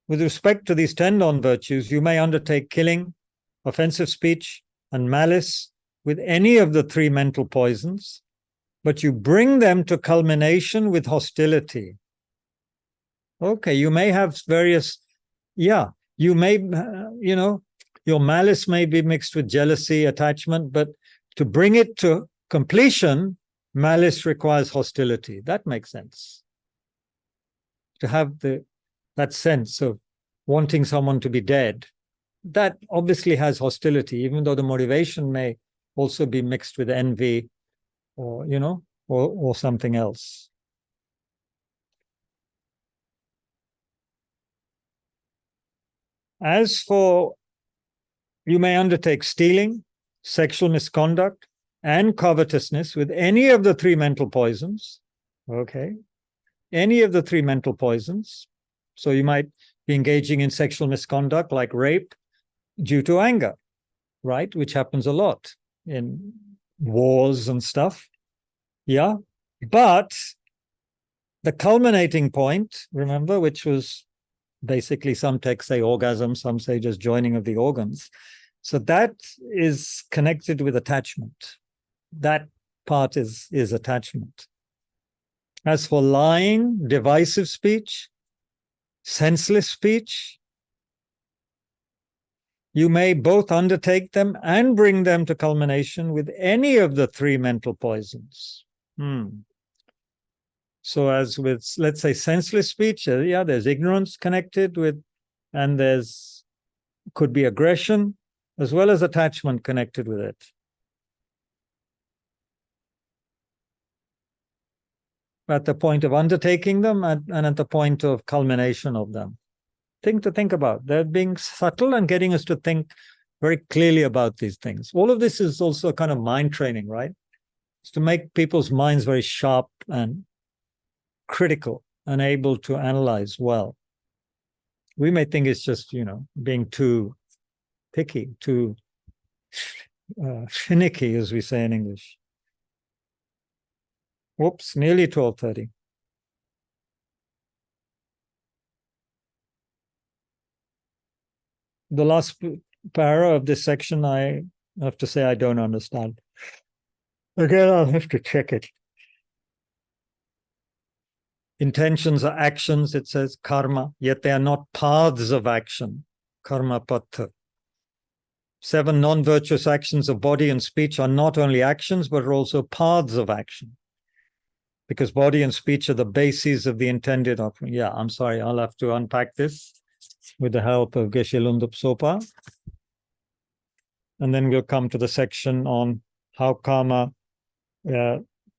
With respect to these 10 non-virtues, you may undertake killing, offensive speech, and malice with any of the 3 mental poisons, but you bring them to culmination with hostility. Okay, you may have various, you may, your malice may be mixed with jealousy, attachment, but to bring it to completion, malice requires hostility. That makes sense. To have that sense of wanting someone to be dead, that obviously has hostility, even though the motivation may also be mixed with envy or, or something else. As for, you may undertake stealing, sexual misconduct, and covetousness with any of the 3 mental poisons. Okay. Any of the 3 mental poisons. So you might be engaging in sexual misconduct like rape due to anger, right? Which happens a lot in wars and stuff. Yeah. But the culminating point, remember, which was basically, some texts say orgasm, some say just joining of the organs. So that is connected with attachment. That part is attachment. As for lying, divisive speech, senseless speech, you may both undertake them and bring them to culmination with any of the 3 mental poisons. So as with, let's say, senseless speech, there's ignorance connected with, and could be aggression, as well as attachment connected with it. At the point of undertaking them and at the point of culmination of them. Thing to think about. They're being subtle and getting us to think very clearly about these things. All of this is also a kind of mind training, right? It's to make people's minds very sharp and critical and able to analyze well. We may think it's just, being too picky, too finicky, as we say in English. Whoops, nearly 12:30. The last para of this section, I have to say I don't understand. Again, I'll have to check it. Intentions are actions, it says karma, yet they are not paths of action. Karma patha. 7 non-virtuous actions of body and speech are not only actions, but are also paths of action. Because body and speech are the bases of the intended offering. Yeah, I'm sorry, I'll have to unpack this with the help of Geshe Lungdup Sopa. And then we'll come to the section on how karma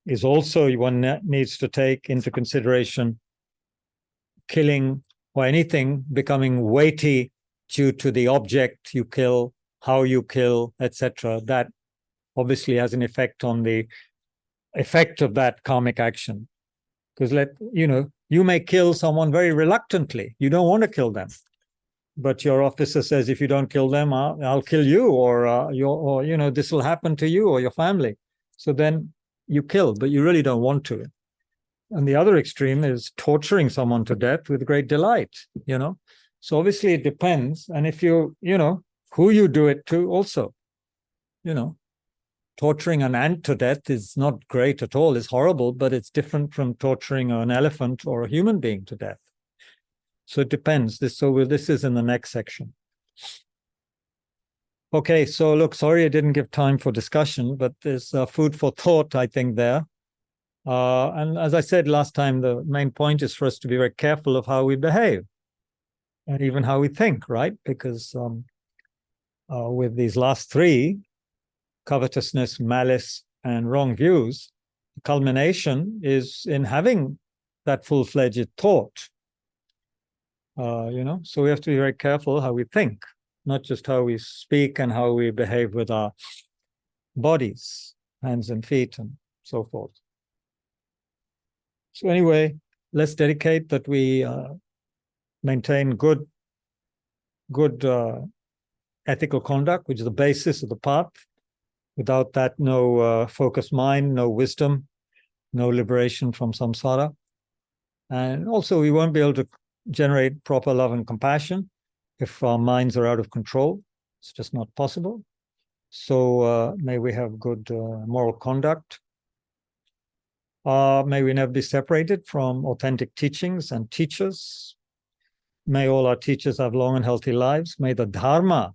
is also, one needs to take into consideration killing or anything becoming weighty due to the object you kill, how you kill, etc. That obviously has an effect on the effect of that karmic action. Because you may kill someone very reluctantly. You don't want to kill them. But your officer says, if you don't kill them, I'll kill you, or this will happen to you or your family. So then you kill, but you really don't want to. And the other extreme is torturing someone to death with great delight, So obviously it depends. And if who you do it to also, torturing an ant to death is not great at all. It's horrible, but it's different from torturing an elephant or a human being to death. So it depends. This is in the next section. Okay, so look, sorry I didn't give time for discussion, but there's food for thought, I think, there. And as I said last time, the main point is for us to be very careful of how we behave and even how we think, right? Because with these last 3, covetousness, malice, and wrong views, the culmination is in having that full-fledged thought. So we have to be very careful how we think, not just how we speak and how we behave with our bodies, hands and feet, and so forth. So anyway, let's dedicate that we maintain good ethical conduct, which is the basis of the path. Without that, no focused mind, no wisdom, no liberation from samsara. And also, we won't be able to generate proper love and compassion if our minds are out of control. It's just not possible. So may we have good moral conduct. May we never be separated from authentic teachings and teachers. May all our teachers have long and healthy lives. May the Dharma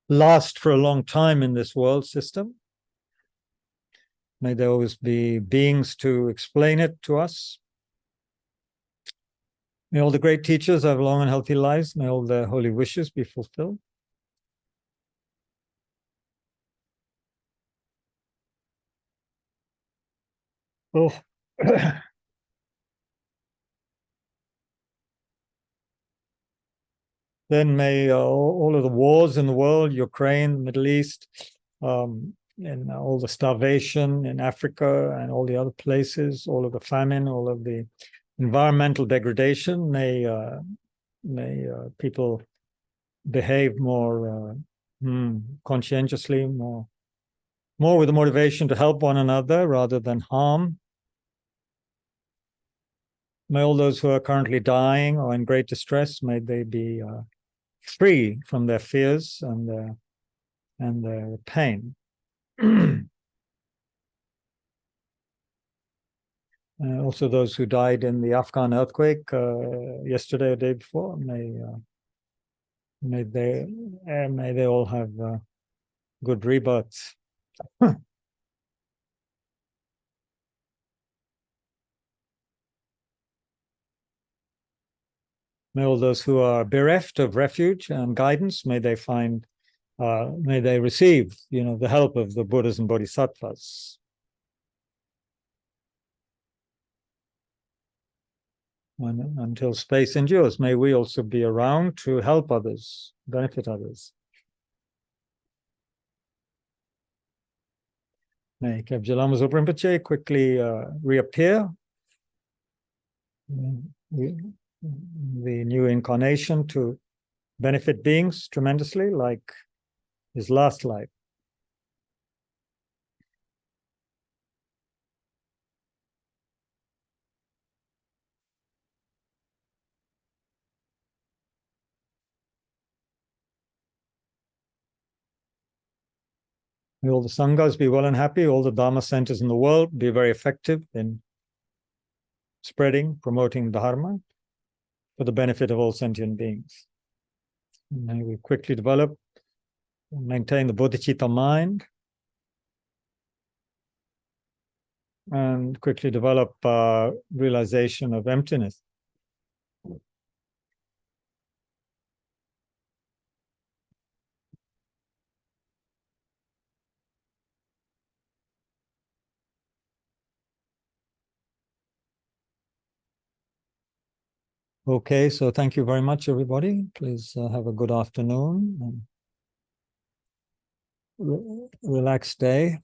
last for a long time in this world system. May there always be beings to explain it to us. May all the great teachers have long and healthy lives. May all their holy wishes be fulfilled. Oh. Then may all of the wars in the world, Ukraine, Middle East, and all the starvation in Africa and all the other places, all of the famine, all of the environmental degradation, may people behave more conscientiously, more with the motivation to help one another rather than harm. May all those who are currently dying or in great distress, may they be free from their fears and their pain. Also, those who died in the Afghan earthquake yesterday or the day before, may they all have good rebirths. May all those who are bereft of refuge and guidance, may they receive, the help of the Buddhas and Bodhisattvas. Until space endures, may we also be around to help others, benefit others. May Kabir Lama Rinpoche quickly reappear. The new incarnation to benefit beings tremendously, like his last life. May all the Sanghas be well and happy, all the Dharma centers in the world be very effective in spreading, promoting Dharma for the benefit of all sentient beings. May we quickly develop, maintain the bodhicitta mind, and quickly develop realization of emptiness. Okay, so thank you very much, everybody. Please have a good afternoon and relaxed day.